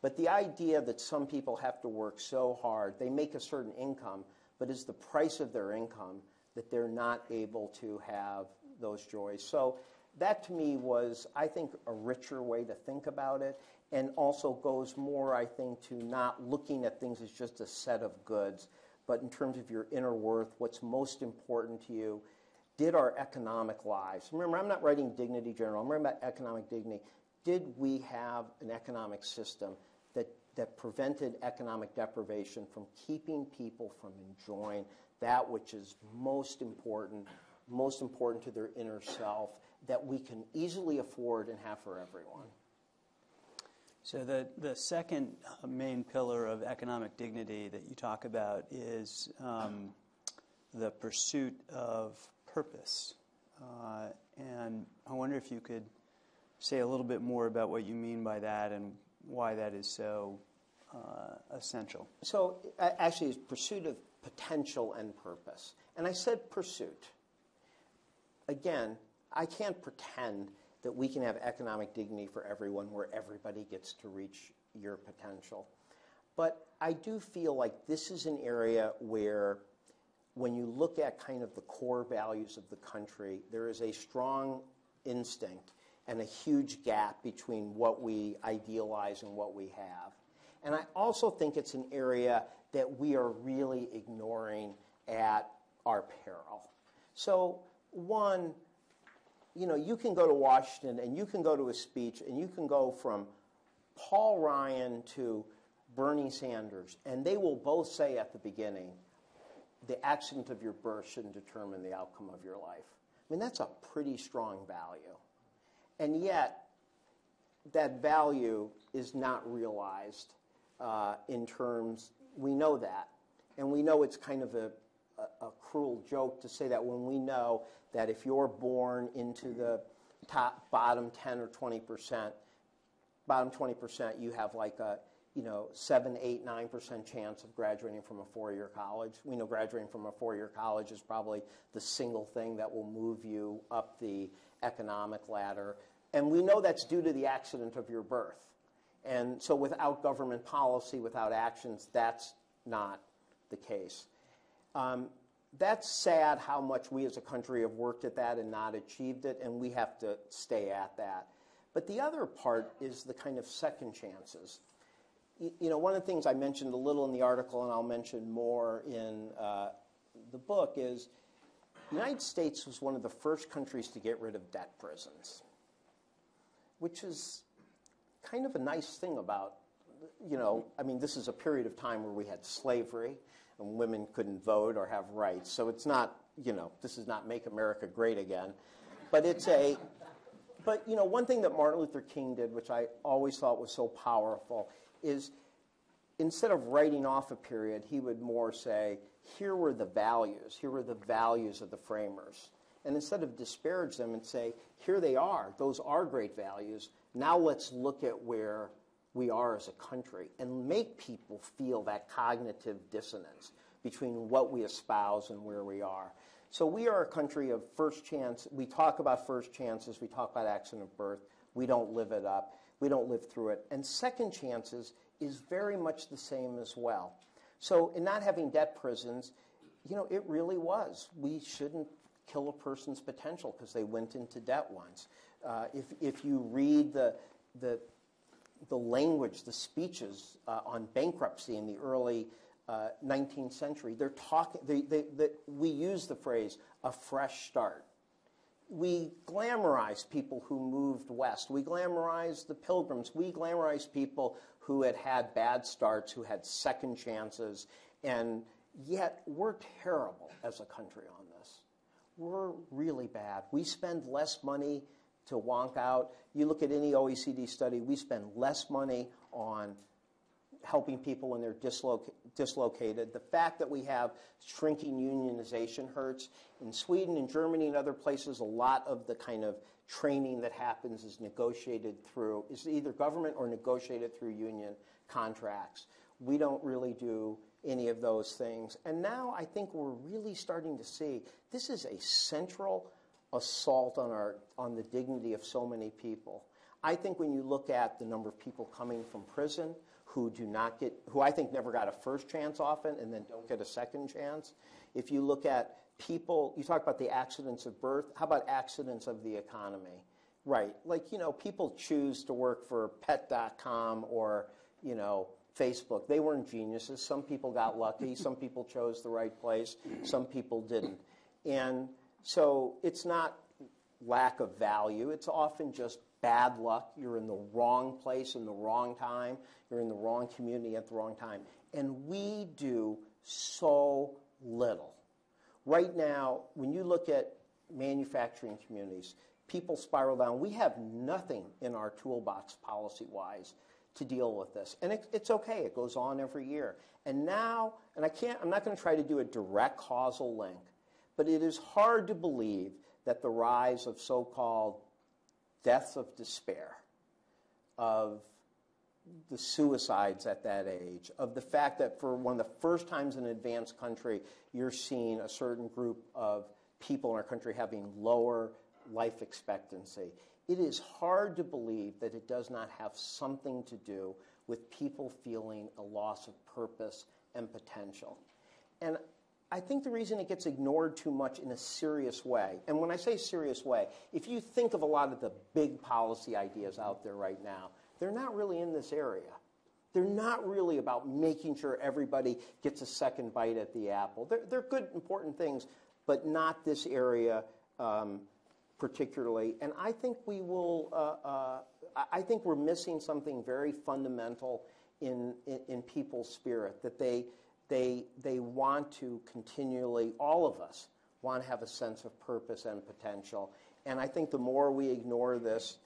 But the idea that some people have to work so hard, they make a certain income, but is the price of their income that they're not able to have those joys. So that to me was, I think, a richer way to think about it, and also goes more, I think, to not looking at things as just a set of goods, but in terms of your inner worth, what's most important to you. Did our economic lives, remember, I'm not writing Dignity General, I'm writing about economic dignity. Did we have an economic system that prevented economic deprivation from keeping people from enjoying that which is most important to their inner self, that we can easily afford and have for everyone? So the second main pillar of economic dignity that you talk about is the pursuit of purpose. And I wonder if you could say a little bit more about what you mean by that and why that is so essential. So actually, it's pursuit of potential and purpose. And I said pursuit. Again, I can't pretend that we can have economic dignity for everyone where everybody gets to reach your potential. But I do feel like this is an area where, when you look at kind of the core values of the country, there is a strong instinct and a huge gap between what we idealize and what we have. And I also think it's an area that we are really ignoring at our peril. So one, you know, you can go to Washington and you can go to a speech and you can go from Paul Ryan to Bernie Sanders, and they will both say at the beginning, the accident of your birth shouldn't determine the outcome of your life. I mean, that's a pretty strong value. And yet, that value is not realized in terms, we know that. And we know it's kind of a cruel joke to say that when we know that if you're born into the bottom 10 or 20%, bottom 20%, you have like a 7, 8, 9% chance of graduating from a four-year college. We know graduating from a four-year college is probably the single thing that will move you up the economic ladder. And we know that's due to the accident of your birth. And so without government policy, without actions, that's not the case. That's sad how much we as a country have worked at that and not achieved it, and we have to stay at that. But the other part is the kind of second chances. You know, one of the things I mentioned a little in the article, and I'll mention more in the book, is the United States was one of the first countries to get rid of debt prisons, which is kind of a nice thing about, I mean, this is a period of time where we had slavery and women couldn't vote or have rights. So it's not, this is not Make America Great Again. But one thing that Martin Luther King did, which I always thought was so powerful, is instead of writing off a period, he would more say, here were the values of the framers. And instead of disparage them and say, here they are, those are great values, now let's look at where we are as a country and make people feel that cognitive dissonance between what we espouse and where we are. So we are a country of first chance. We talk about first chances. We talk about accident of birth. We don't live it up. We don't live through it. And second chances is very much the same as well. So in not having debt prisons, it really was. We shouldn't kill a person's potential because they went into debt once. If you read the language, the speeches on bankruptcy in the early 19th century, they're talking. We use the phrase "a fresh start." We glamorize people who moved west. We glamorize the Pilgrims. We glamorize people who had bad starts, who had second chances, and yet we're terrible as a country on this. We're really bad. We spend less money to wonk out. You look at any OECD study, we spend less money on helping people when they're dislocated. The fact that we have shrinking unionization hurts. In Sweden and Germany and other places, a lot of the kind of training that happens is either government or negotiated through union contracts. We don't really do any of those things. And now I think we're really starting to see this is a central assault on the dignity of so many people. I think when you look at the number of people coming from prison who I think never got a first chance often and then don't get a second chance. If you look at people, you talk about the accidents of birth, how about accidents of the economy? Right, people choose to work for Pet.com or, Facebook. They weren't geniuses. Some people got lucky. Some people chose the right place. Some people didn't. And so it's not lack of value. It's often just bad luck. You're in the wrong place in the wrong time. You're in the wrong community at the wrong time. And we do so little. Right now, when you look at manufacturing communities, people spiral down. We have nothing in our toolbox policy-wise to deal with this. And it's okay. It goes on every year. And now, I'm not going to try to do a direct causal link, but it is hard to believe that the rise of so-called deaths of despair, of the suicides at that age, of the fact that for one of the first times in an advanced country, you're seeing a certain group of people in our country having lower life expectancy. It is hard to believe that it does not have something to do with people feeling a loss of purpose and potential. And I think the reason it gets ignored too much in a serious way, and when I say serious way, if you think of a lot of the big policy ideas out there right now, they're not really in this area. They're not really about making sure everybody gets a second bite at the apple. They're good, important things, but not this area particularly. And I think I think we're missing something very fundamental in people's spirit, that they want to continually, all of us, want to have a sense of purpose and potential. And I think the more we ignore this,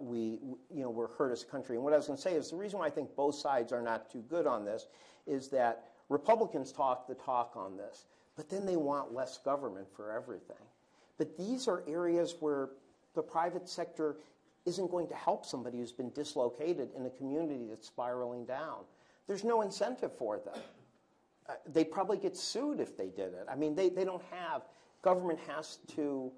we're hurt as a country. And what I was going to say is the reason why I think both sides are not too good on this is that Republicans talk the talk on this, but then they want less government for everything. But these are areas where the private sector isn't going to help somebody who's been dislocated in a community that's spiraling down. There's no incentive for them. They'd probably get sued if they did it. I mean, they don't have, government has to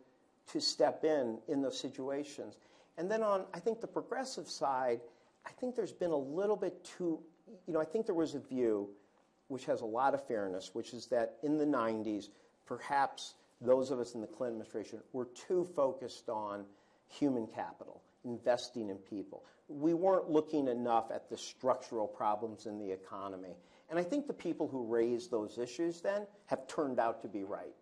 step in those situations. And then on, I think, the progressive side, I think there's been a little bit too, I think there was a view which has a lot of fairness, which is that in the 90s, perhaps those of us in the Clinton administration were too focused on human capital, investing in people. We weren't looking enough at the structural problems in the economy. And I think the people who raised those issues then have turned out to be right.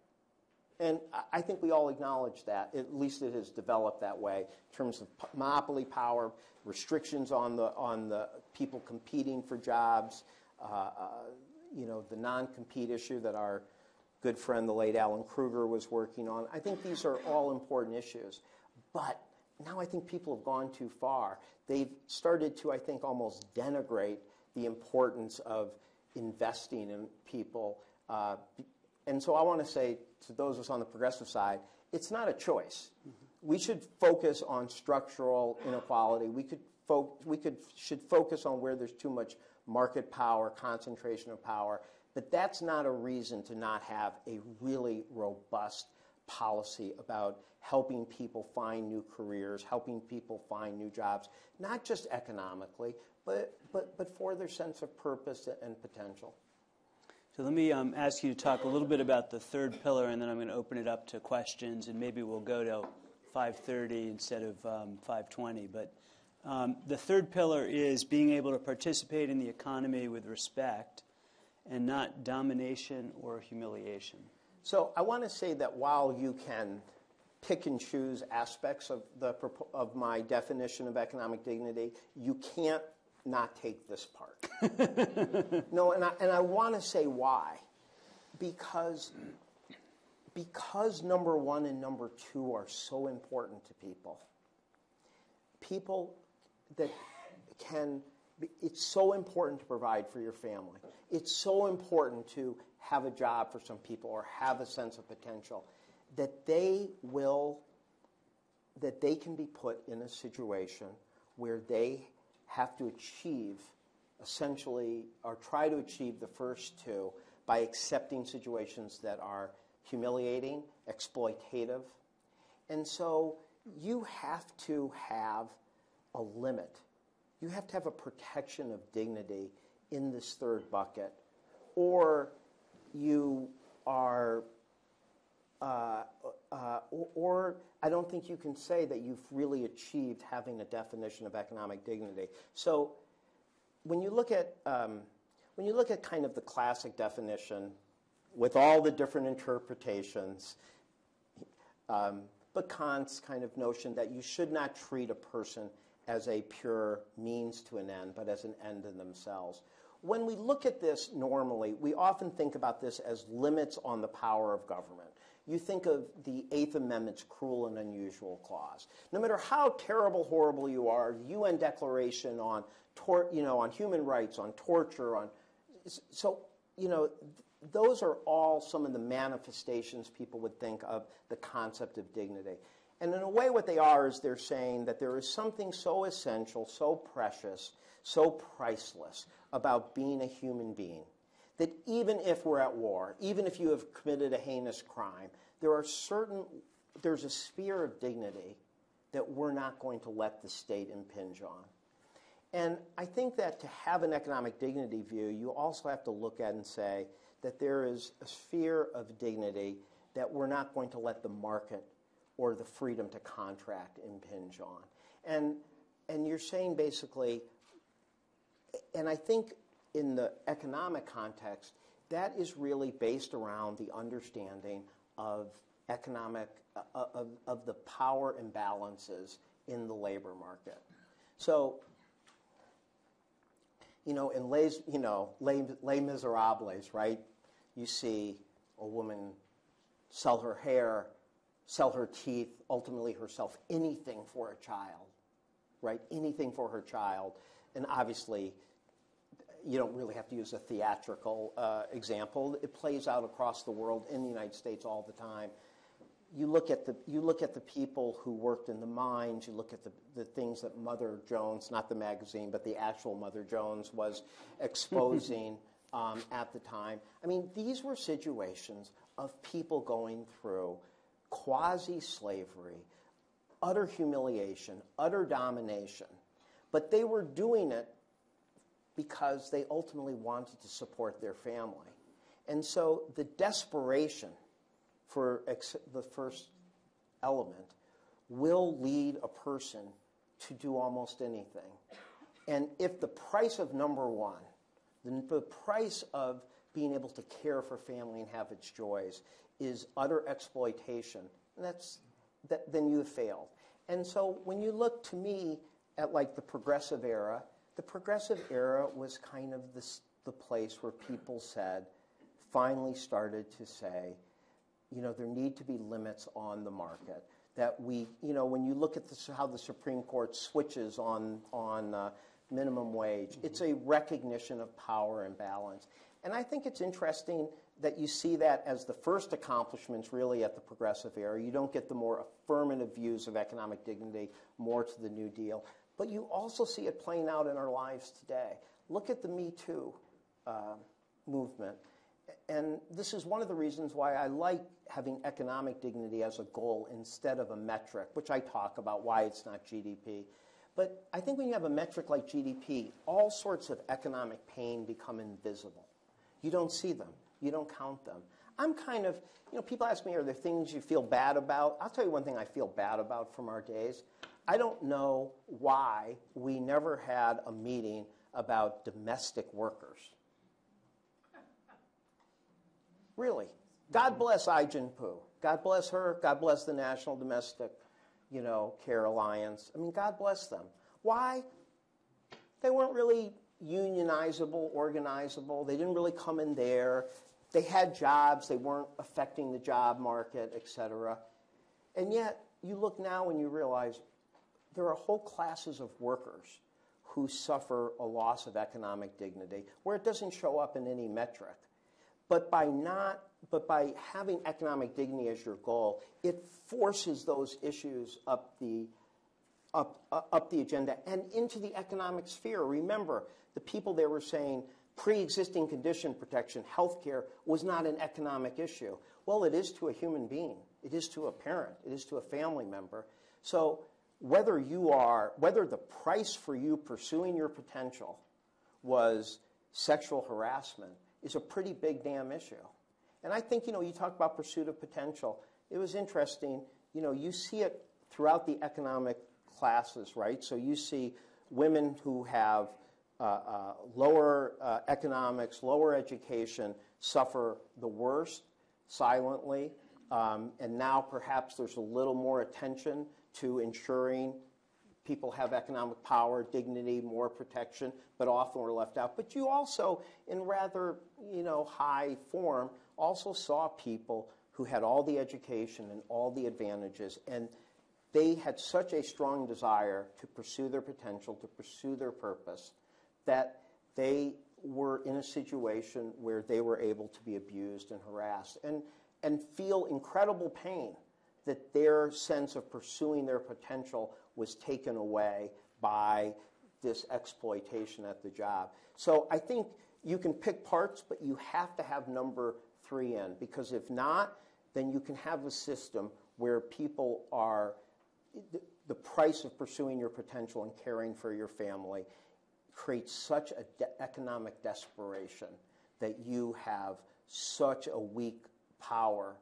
And I think we all acknowledge that. At least it has developed that way in terms of monopoly power, restrictions on the people competing for jobs, the non-compete issue that our good friend, the late Alan Kruger, was working on. I think these are all important issues. But now I think people have gone too far. They've started to, I think, almost denigrate the importance of investing in people. And so I want to say to those of us on the progressive side, it's not a choice. Mm-hmm. We should focus on structural inequality. We should focus on where there's too much market power, concentration of power. But that's not a reason to not have a really robust policy about helping people find new careers, helping people find new jobs, not just economically, but for their sense of purpose and potential. So let me ask you to talk a little bit about the third pillar, and then I'm going to open it up to questions, and maybe we'll go to 5:30 instead of 5:20. But the third pillar is being able to participate in the economy with respect and not domination or humiliation. So I want to say that while you can pick and choose aspects of my definition of economic dignity, you can't not take this part. No, and I want to say why. Because number one and number two are so important to people. People that it's so important to provide for your family. It's so important to have a job for some people or have a sense of potential that they can be put in a situation where they have to achieve essentially, or try to achieve the first two by accepting situations that are humiliating, exploitative. And so you have to have a limit. You have to have a protection of dignity in this third bucket, or you are, or I don't think you can say that you've really achieved having a definition of economic dignity. So when you look at kind of the classic definition, with all the different interpretations, but Kant's kind of notion that you should not treat a person as a pure means to an end, but as an end in themselves. When we look at this normally, we often think about this as limits on the power of government. You think of the Eighth Amendment's cruel and unusual clause. No matter how terrible, horrible you are, the UN Declaration on human rights, on torture, those are all some of the manifestations people would think of the concept of dignity. And in a way, what they are is they're saying that there is something so essential, so precious, so priceless about being a human being, that even if we're at war, even if you have committed a heinous crime, there's a sphere of dignity that we're not going to let the state impinge on. And I think that to have an economic dignity view, you also have to look at and say that there is a sphere of dignity that we're not going to let the market or the freedom to contract impinge on. And you're saying basically, and I think in the economic context, that is really based around the understanding of of the power imbalances in the labor market. So, in Les Miserables, right, you see a woman sell her hair, sell her teeth, ultimately herself, anything for a child, right? Anything for her child. And obviously, you don't really have to use a theatrical example. It plays out across the world, in the United States all the time. You look at the people who worked in the mines. You look at the things that Mother Jones, not the magazine, but the actual Mother Jones was exposing at the time. I mean, these were situations of people going through quasi-slavery, utter humiliation, utter domination. But they were doing it because they ultimately wanted to support their family. And so the desperation for the first element will lead a person to do almost anything. And if the price of number one, the price of being able to care for family and have its joys is utter exploitation, then you have failed. And so when you look to me at like the progressive era was kind of the place where people finally started to say, there need to be limits on the market. That when you look at how the Supreme Court switches on minimum wage, it's a recognition of power imbalance. And I think it's interesting that you see that as the first accomplishments really at the progressive era. You don't get the more affirmative views of economic dignity more to the New Deal. But you also see it playing out in our lives today. Look at the Me Too movement. And this is one of the reasons why I like having economic dignity as a goal instead of a metric, which I talk about why it's not GDP. But I think when you have a metric like GDP, all sorts of economic pain become invisible. You don't see them. You don't count them. I'm kind of, people ask me, are there things you feel bad about? I'll tell you one thing I feel bad about from our days. I don't know why we never had a meeting about domestic workers. Really. God bless Ai Jin-poo. God bless her. God bless the National Domestic, Care Alliance. I mean, God bless them. Why? They weren't really unionizable, organizable. They didn't really come in there. They had jobs. They weren't affecting the job market, et cetera. And yet, you look now and you realize there are whole classes of workers who suffer a loss of economic dignity where it doesn't show up in any metric. But by having economic dignity as your goal, it forces those issues up the agenda and into the economic sphere. Remember, the people there were saying pre-existing condition protection, health care, was not an economic issue. Well, it is to a human being. It is to a parent. It is to a family member. So whether the price for you pursuing your potential was sexual harassment is a pretty big damn issue. And I think, you talk about pursuit of potential. It was interesting. You see it throughout the economic classes, right? So you see women who have lower economics, lower education, suffer the worst silently. And now perhaps there's a little more attention to ensuring people have economic power, dignity, more protection, but often we're left out. But you also, in rather high form, also saw people who had all the education and all the advantages, and they had such a strong desire to pursue their potential, to pursue their purpose, that they were in a situation where they were able to be abused and harassed and feel incredible pain that their sense of pursuing their potential was taken away by this exploitation at the job. So I think you can pick parts, but you have to have number 3 in, because if not, then you can have a system where people are, the price of pursuing your potential and caring for your family creates such an economic desperation that you have such a weak power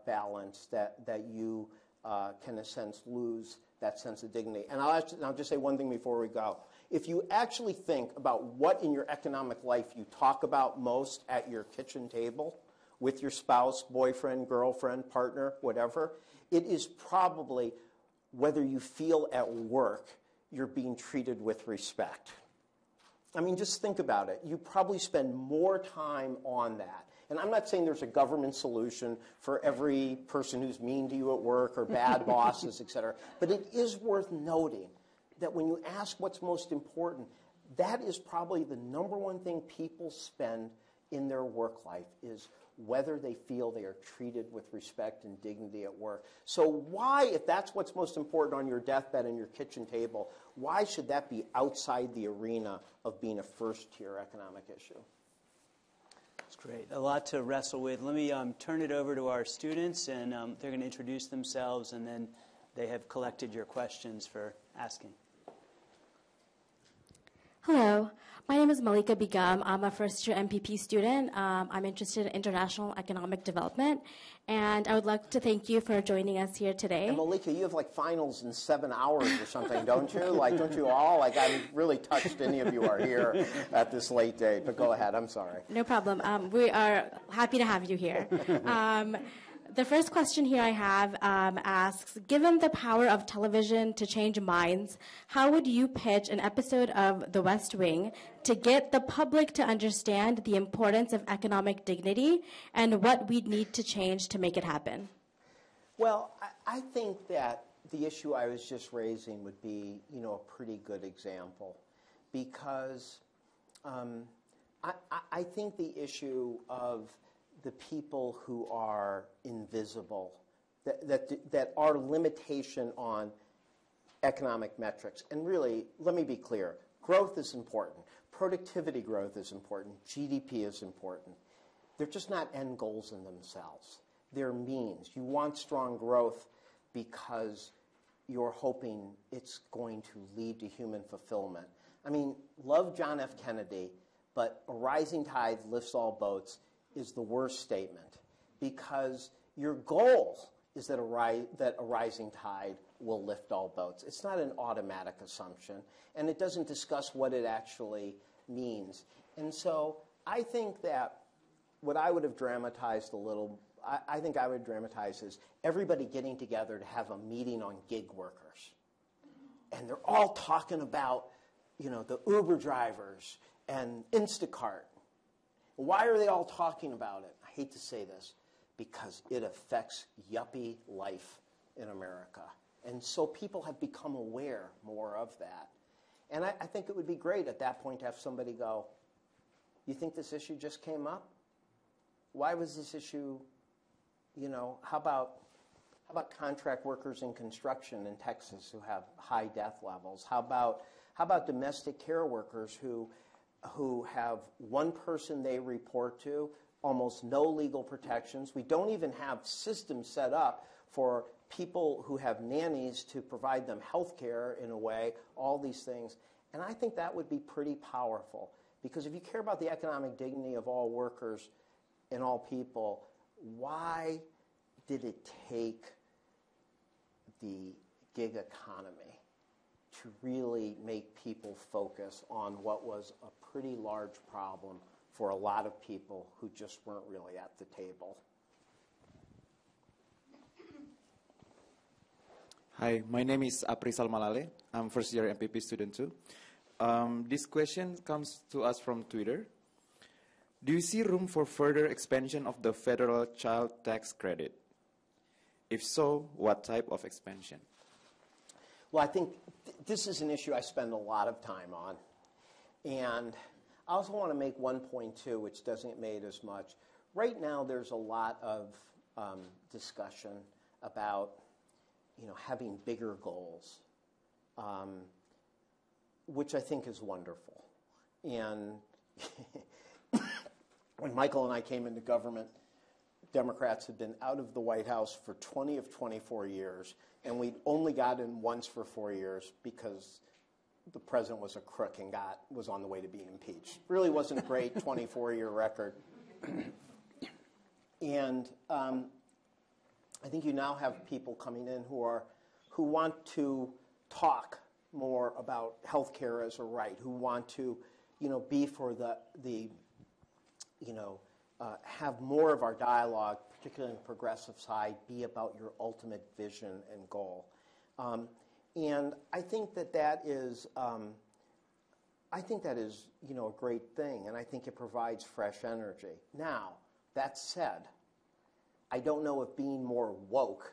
balance that you can, in a sense, lose that sense of dignity. And I'll just say one thing before we go. If you actually think about what in your economic life you talk about most at your kitchen table with your spouse, boyfriend, girlfriend, partner, whatever, it is probably whether you feel at work you're being treated with respect. I mean, just think about it. You probably spend more time on that. And I'm not saying there's a government solution for every person who's mean to you at work or bad bosses, et cetera. But it is worth noting that when you ask what's most important, that is probably the number one thing people spend in their work life, is whether they feel they are treated with respect and dignity at work. So why, if that's what's most important on your deathbed and your kitchen table, why should that be outside the arena of being a first-tier economic issue? That's great. A lot to wrestle with. Let me turn it over to our students, and they're going to introduce themselves, and then they have collected your questions for asking. Hello, my name is Malika Begum. I'm a first-year MPP student. I'm interested in international economic development, and I would like to thank you for joining us here today. And Malika, you have like finals in 7 hours or something, don't you? Like, don't you all? Like, I'm really touched any of you are here at this late date, but go ahead, I'm sorry. No problem. We are happy to have you here. The first question here I have asks, given the power of television to change minds, how would you pitch an episode of The West Wing to get the public to understand the importance of economic dignity and what we'd need to change to make it happen? Well, I think that the issue I was just raising would be, a pretty good example, because I think the issue of the people who are invisible, that our limitation on economic metrics, and really, let me be clear, growth is important, productivity growth is important, GDP is important. They're just not end goals in themselves. They're means. You want strong growth because you're hoping it's going to lead to human fulfillment. I mean, love John F. Kennedy, but a rising tide lifts all boats is the worst statement, because your goal is that a rising tide will lift all boats. It's not an automatic assumption, and it doesn't discuss what it actually means. And so I think that what I would have dramatized a little, I think I would dramatize is everybody getting together to have a meeting on gig workers. And they're all talking about, the Uber drivers and Instacart. Why are they all talking about it? I hate to say this, because it affects yuppie life in America. And so people have become aware more of that. And I think it would be great at that point to have somebody go, you think this issue just came up? Why was this issue, how about contract workers in construction in Texas who have high death levels? How about domestic care workers who have one person they report to, almost no legal protections? We don't even have systems set up for people who have nannies to provide them health care in a way, all these things. And I think that would be pretty powerful, because if you care about the economic dignity of all workers and all people, why did it take the gig economy to really make people focus on what was a pretty large problem for a lot of people who just weren't really at the table? Hi, my name is Aprisal Malale. I'm first year MPP student too. This question comes to us from Twitter. Do you see room for further expansion of the federal child tax credit? If so, what type of expansion? Well, I think this is an issue I spend a lot of time on. And I also want to make one point, too, which doesn't get made as much. Right now, there's a lot of discussion about, having bigger goals, which I think is wonderful. And when Michael and I came into government, Democrats had been out of the White House for 20 of 24 years, and we'd only got in once for 4 years because the president was a crook and was on the way to being impeached. Really wasn't a great 24-year record. And I think you now have people coming in who want to talk more about health care as a right, who want to, be for the have more of our dialogue, particularly on the progressive side, be about your ultimate vision and goal. And I think that is, a great thing, and I think it provides fresh energy. Now, that said, I don't know if being more woke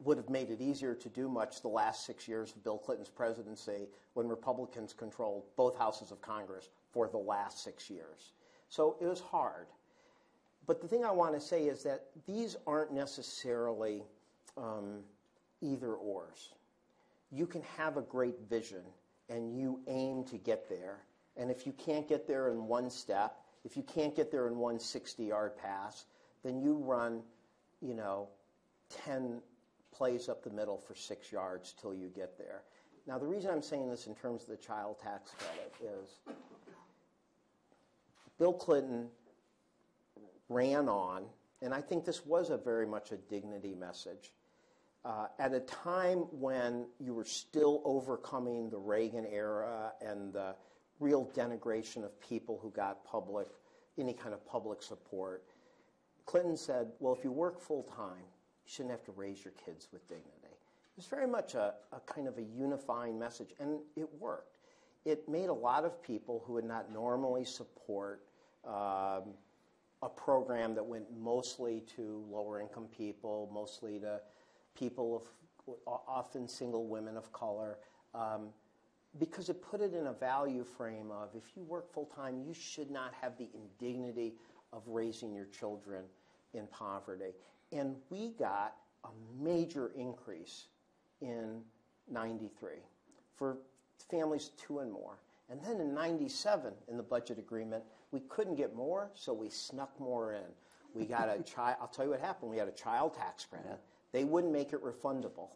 would have made it easier to do much the last 6 years of Bill Clinton's presidency when Republicans controlled both houses of Congress for the last 6 years. So it was hard. But the thing I want to say is that these aren't necessarily either-ors. You can have a great vision, and you aim to get there. And if you can't get there in one step, if you can't get there in one 60-yard pass, then you run, 10 plays up the middle for 6 yards till you get there. Now, the reason I'm saying this in terms of the child tax credit is Bill Clinton ran on, and I think this was very much a dignity message, at a time when you were still overcoming the Reagan era and the real denigration of people who got any kind of public support. Clinton said, well, if you work full-time, you shouldn't have to raise your kids with dignity. It was very much a kind of a unifying message, and it worked. It made a lot of people who would not normally support a program that went mostly to lower-income people, mostly to people often single women of color, because it put it in a value frame of if you work full-time, you should not have the indignity of raising your children in poverty. And we got a major increase in 93 for families 2 and more. And then in 97, in the budget agreement, we couldn't get more, so we snuck more in. We got I'll tell you what happened. We had a child tax credit. They wouldn't make it refundable.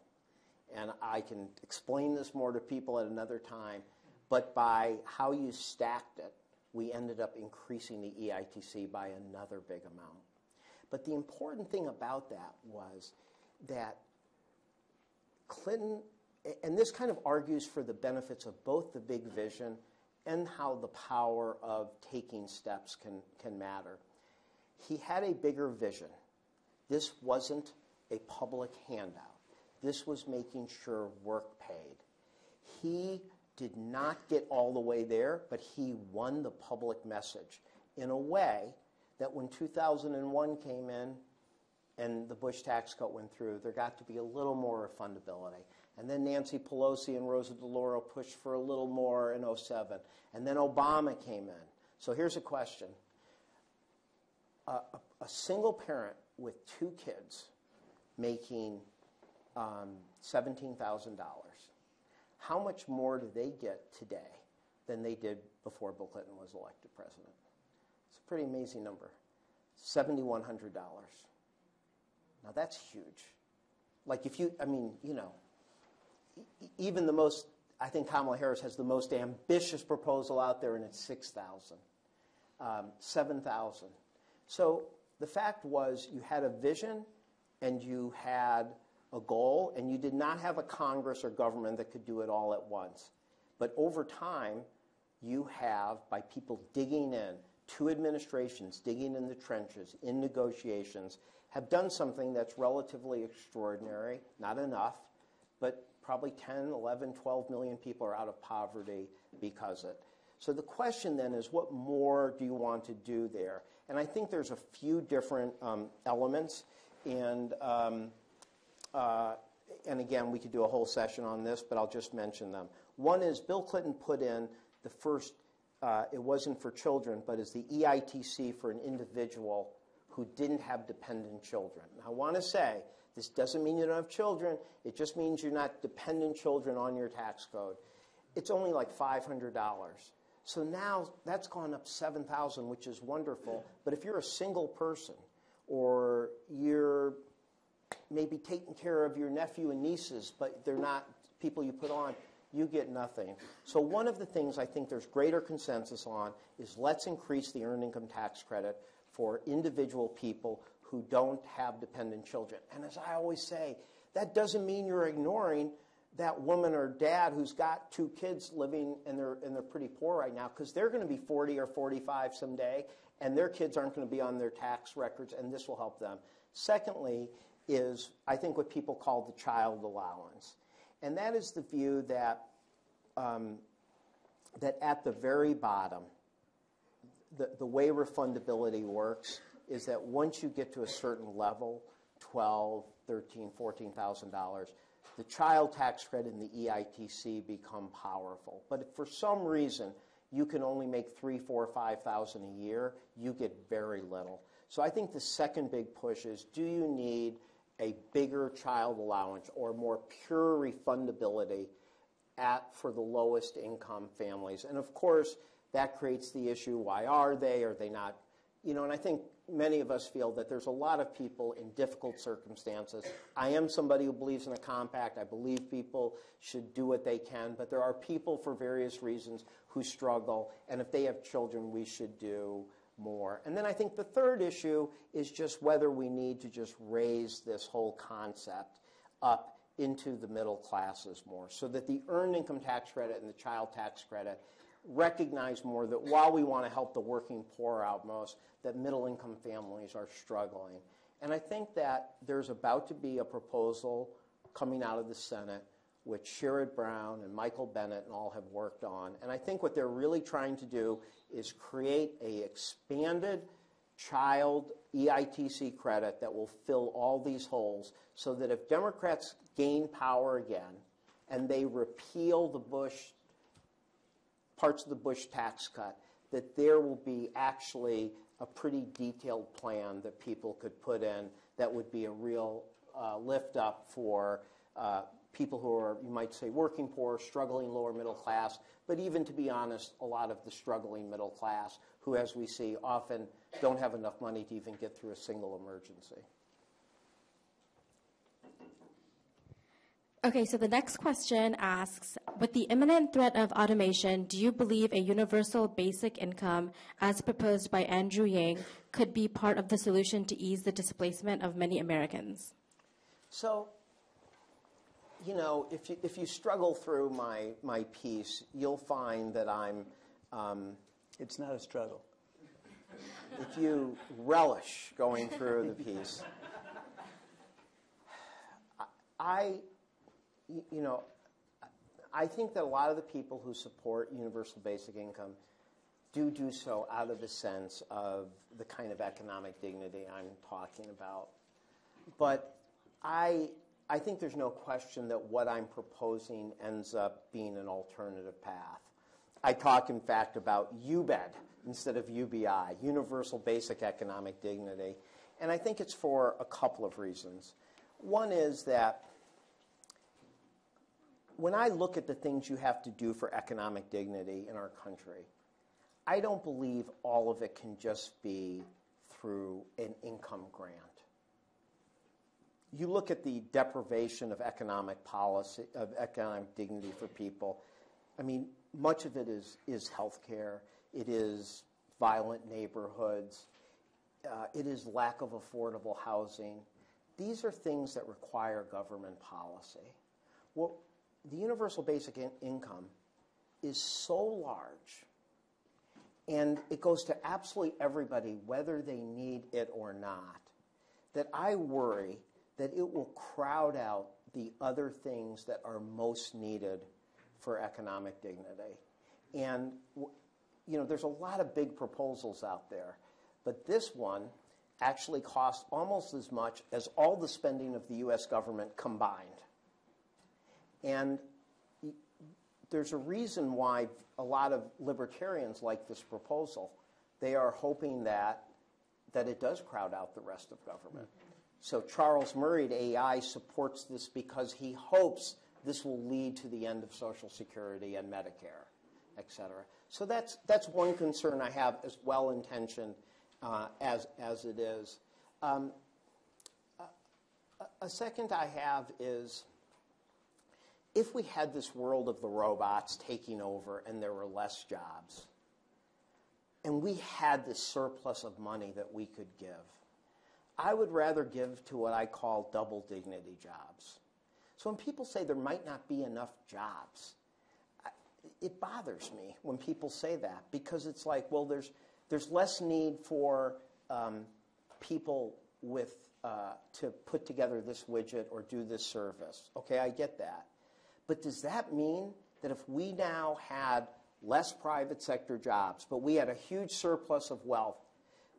And I can explain this more to people at another time. But by how you stacked it, we ended up increasing the EITC by another big amount. But the important thing about that was that Clinton, and this kind of argues for the benefits of both the big vision and how the power of taking steps can matter. He had a bigger vision. This wasn't a public handout. This was making sure work paid. He did not get all the way there, but he won the public message in a way that when 2001 came in and the Bush tax cut went through, there got to be a little more refundability. And then Nancy Pelosi and Rosa DeLauro pushed for a little more in 2007. And then Obama came in. So here's a question. A single parent with 2 kids making $17,000, how much more do they get today than they did before Bill Clinton was elected president? It's a pretty amazing number. $7,100. Now that's huge. Like if you, I mean, you know, even the most, I think Kamala Harris has the most ambitious proposal out there, and it's $6,000, $7,000. So the fact was you had a vision and you had a goal, and you did not have a Congress or government that could do it all at once. But over time, you have, by people digging in, 2 administrations digging in the trenches, in negotiations, have done something that's relatively extraordinary, not enough, but probably 10, 11, 12 million people are out of poverty because of it. So the question then is, what more do you want to do there? And I think there's a few different elements, and again, we could do a whole session on this, but I'll just mention them. One is Bill Clinton put in the first, it wasn't for children, but is the EITC for an individual who didn't have dependent children. Now, I want to say, this doesn't mean you don't have children. It just means you're not dependent children on your tax code. It's only like $500. So now that's gone up $7,000, which is wonderful. But if you're a single person, or you're maybe taking care of your nephew and nieces, but they're not people you put on, you get nothing. So one of the things I think there's greater consensus on is let's increase the earned income tax credit for individual people who don't have dependent children. And as I always say, that doesn't mean you're ignoring that woman or dad who's got 2 kids living and they're pretty poor right now, because they're going to be 40 or 45 someday, and their kids aren't going to be on their tax records, and this will help them. Secondly is, I think, what people call the child allowance. And that is the view that, that at the very bottom, the way refundability works is that once you get to a certain level, $12,000, $13,000, $14,000, the child tax credit and the EITC become powerful. But if for some reason you can only make $3,000, $4,000, $5,000 a year, you get very little. So I think the second big push is, do you need a bigger child allowance or more pure refundability for the lowest income families? And of course, that creates the issue, why are they? Are they not? You know, and I think many of us feel that there's a lot of people in difficult circumstances. I am somebody who believes in a compact. I believe people should do what they can. But there are people, for various reasons, who struggle. And if they have children, we should do more. And then I think the third issue is just whether we need to just raise this whole concept up into the middle classes more, so that the earned income tax credit and the child tax credit recognize more that while we want to help the working poor out most, that middle-income families are struggling. And I think that there's about to be a proposal coming out of the Senate, which Sherrod Brown and Michael Bennet and all have worked on. And I think what they're really trying to do is create an expanded child EITC credit that will fill all these holes, so that if Democrats gain power again and they repeal the Bush parts of the Bush tax cut, that there will be actually a pretty detailed plan that people could put in that would be a real lift up for people who are, you might say, working poor, struggling lower middle class, but even, to be honest, a lot of the struggling middle class who, as we see, often don't have enough money to even get through a single emergency. Okay, so the next question asks, with the imminent threat of automation, do you believe a universal basic income, as proposed by Andrew Yang, could be part of the solution to ease the displacement of many Americans? So, you know, if you struggle through my piece, you'll find that I'm... It's not a struggle. If you relish going through the piece, I think that a lot of the people who support universal basic income do so out of the sense of the kind of economic dignity I'm talking about. But I think there's no question that what I'm proposing ends up being an alternative path. I talk, in fact, about UBED instead of UBI, Universal Basic Economic Dignity. And I think it's for a couple of reasons. One is that when I look at the things you have to do for economic dignity in our country, I don't believe all of it can just be through an income grant. You look at the deprivation of economic policy, of economic dignity for people. I mean, much of it is health care. It is violent neighborhoods. It is lack of affordable housing. These are things that require government policy. Well, the universal basic income is so large, and it goes to absolutely everybody, whether they need it or not, that I worry that it will crowd out the other things that are most needed for economic dignity. And you know, there's a lot of big proposals out there, but this one actually costs almost as much as all the spending of the U.S. government combined. And there's a reason why a lot of libertarians like this proposal. They are hoping that it does crowd out the rest of government. So Charles Murray at AI supports this because he hopes this will lead to the end of Social Security and Medicare, et cetera. So that's one concern I have, as well-intentioned as it is. A second I have is, if we had this world of the robots taking over and there were less jobs, and we had this surplus of money that we could give, I would rather give to what I call double dignity jobs. So when people say there might not be enough jobs, it bothers me when people say that, because it's like, well, there's less need for people with to put together this widget or do this service. Okay, I get that. But does that mean that if we now had less private sector jobs, but we had a huge surplus of wealth,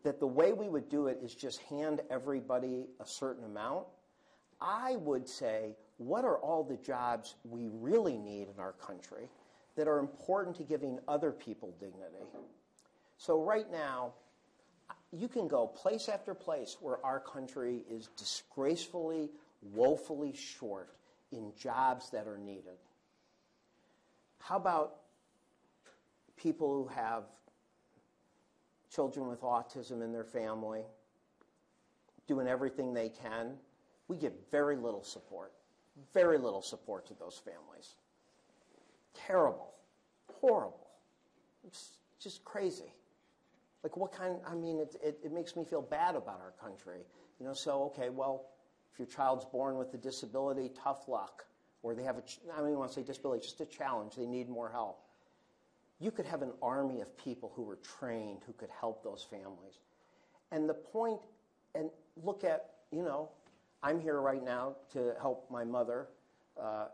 that the way we would do it is just hand everybody a certain amount? I would say, what are all the jobs we really need in our country that are important to giving other people dignity? So right now, you can go place after place where our country is disgracefully, woefully short in jobs that are needed. How about people who have children with autism in their family, doing everything they can? We give very little support to those families. Terrible, horrible, it's just crazy. Like, what kind, I mean, it makes me feel bad about our country. You know, so, okay, well, if your child's born with a disability, tough luck. Or they have I don't even want to say disability, just a challenge, they need more help. You could have an army of people who were trained who could help those families. And the point, and look at, you know, I'm here right now to help my mother,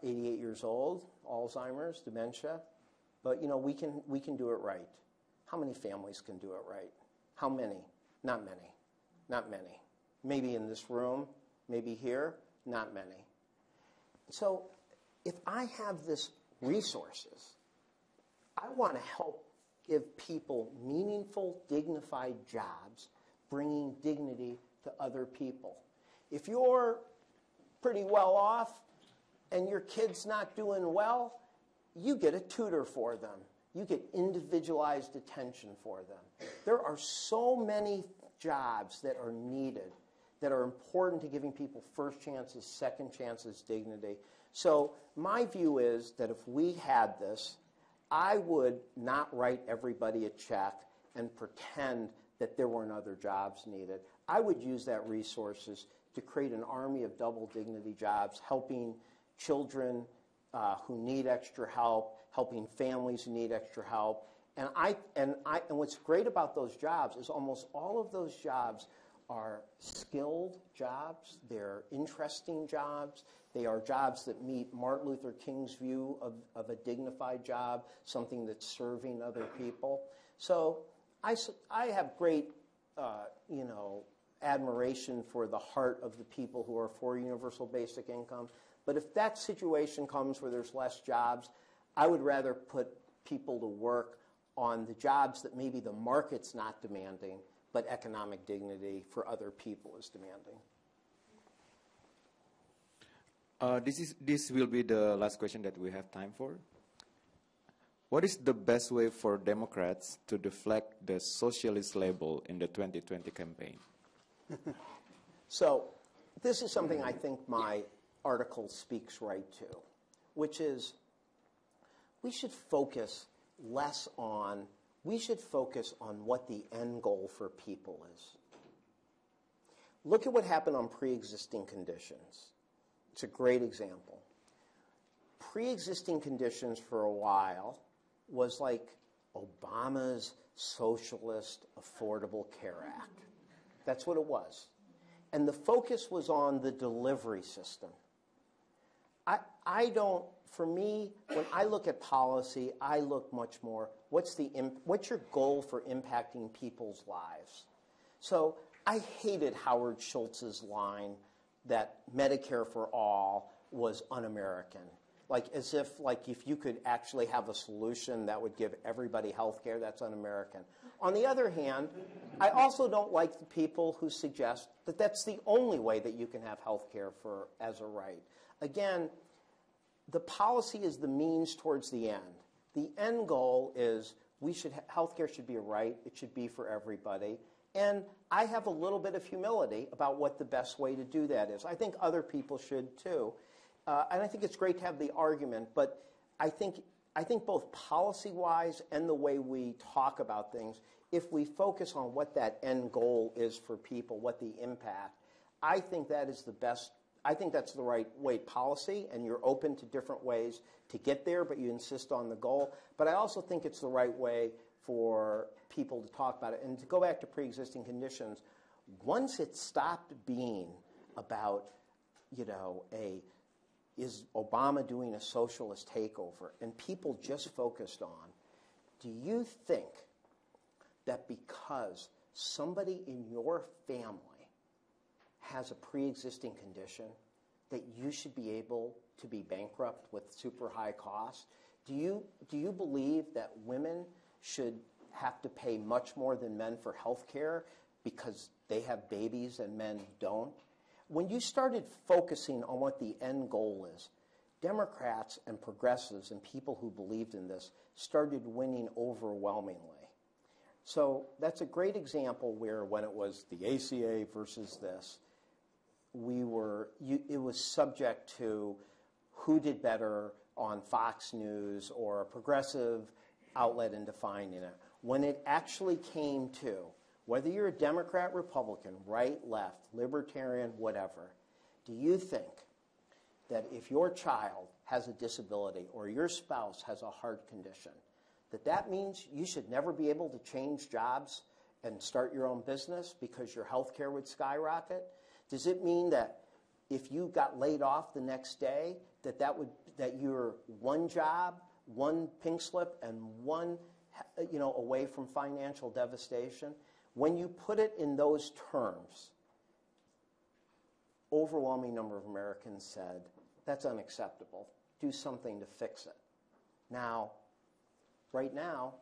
88 years old, Alzheimer's, dementia. But, you know, we can do it right. How many families can do it right? How many? Not many. Not many. Maybe in this room, maybe here, not many. So if I have this resources, I want to help give people meaningful, dignified jobs, bringing dignity to other people. If you're pretty well off and your kid's not doing well, you get a tutor for them. You get individualized attention for them. There are so many jobs that are needed, that are important to giving people first chances, second chances, dignity. So my view is that if we had this, I would not write everybody a check and pretend that there weren't other jobs needed. I would use that resources to create an army of double dignity jobs, helping children who need extra help, helping families who need extra help. And what's great about those jobs is almost all of those jobs are skilled jobs. They're interesting jobs. They are jobs that meet Martin Luther King's view of a dignified job, something that's serving other people. So I have great, admiration for the heart of the people who are for universal basic income. But if that situation comes where there's less jobs, I would rather put people to work on the jobs that maybe the market's not demanding, but economic dignity for other people is demanding. This will be the last question that we have time for. What is the best way for Democrats to deflect the socialist label in the 2020 campaign? So this is something I think my article speaks right to, which is we should focus on what the end goal for people is. Look at what happened on pre-existing conditions. It's a great example. Pre-existing conditions for a while was like Obama's Socialist Affordable Care Act. That's what it was. And the focus was on the delivery system. For me, when I look at policy, I look much more, what's your goal for impacting people's lives? So I hated Howard Schultz's line that Medicare for all was un-American. As if you could actually have a solution that would give everybody health care, that's un-American. On the other hand, I also don't like the people who suggest that that's the only way that you can have health care as a right. Again, the policy is the means towards the end. The end goal is health care should be a right. It should be for everybody. And I have a little bit of humility about what the best way to do that is. I think other people should too. And I think it's great to have the argument, but I think both policy-wise and the way we talk about things, if we focus on what that end goal is for people, what the impact, I think that is the best. I think that's the right way policy, and you're open to different ways to get there, but you insist on the goal. But I also think it's the right way for people to talk about it. And to go back to pre-existing conditions, once it stopped being about, is Obama doing a socialist takeover, and people just focused on, do you think that because somebody in your family has a pre-existing condition that you should be able to be bankrupt with super high costs? Do you believe that women should have to pay much more than men for health care because they have babies and men don't? When you started focusing on what the end goal is, Democrats and progressives and people who believed in this started winning overwhelmingly. So that's a great example where when it was the ACA versus this, it was subject to who did better on Fox News or a progressive outlet in defining it. When it actually came to whether you're a Democrat, Republican, right, left, libertarian, whatever, do you think that if your child has a disability or your spouse has a heart condition, that means you should never be able to change jobs and start your own business because your health care would skyrocket? Does it mean that if you got laid off the next day, that you're one job, one pink slip, and one away from financial devastation? When you put it in those terms, overwhelming number of Americans said, that's unacceptable. Do something to fix it. Now, right now,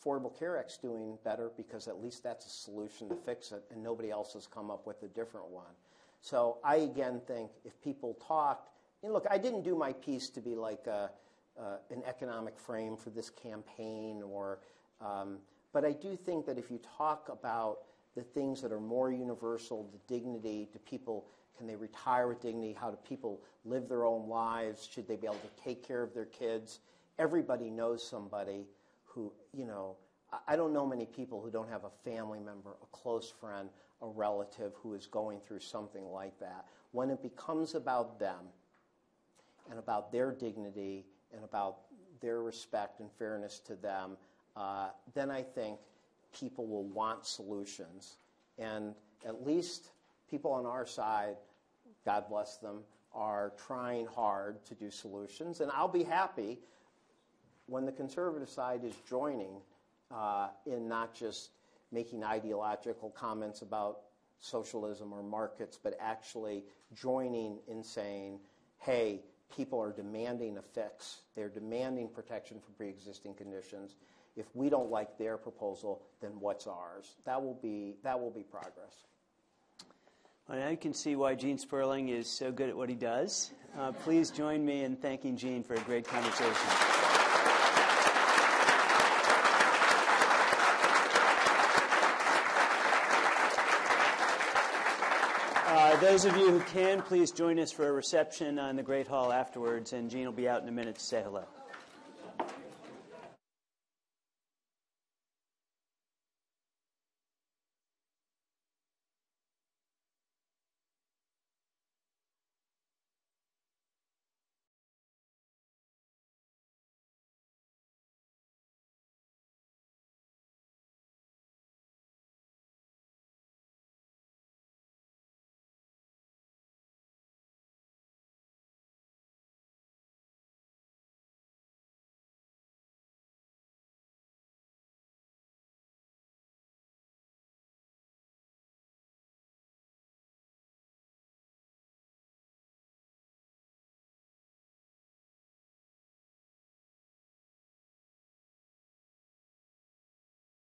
Affordable Care Act's doing better because at least that's a solution to fix it, and nobody else has come up with a different one. So I, again, think if people talked, look, I didn't do my piece to be like an economic frame for this campaign, but I do think that if you talk about the things that are more universal, the dignity, do people, can they retire with dignity? How do people live their own lives? Should they be able to take care of their kids? Everybody knows somebody who, I don't know many people who don't have a family member, a close friend, a relative who is going through something like that. When it becomes about them and about their dignity and about their respect and fairness to them, then I think people will want solutions. And at least people on our side, God bless them, are trying hard to do solutions. And I'll be happy when the conservative side is joining in not just making ideological comments about socialism or markets, but actually joining in saying, hey, people are demanding a fix. They're demanding protection for pre-existing conditions. If we don't like their proposal, then what's ours? That will be progress. Well, now you can see why Gene Sperling is so good at what he does. Please join me in thanking Gene for a great conversation. Those of you who can, please join us for a reception on the Great Hall afterwards, and Gene will be out in a minute to say hello.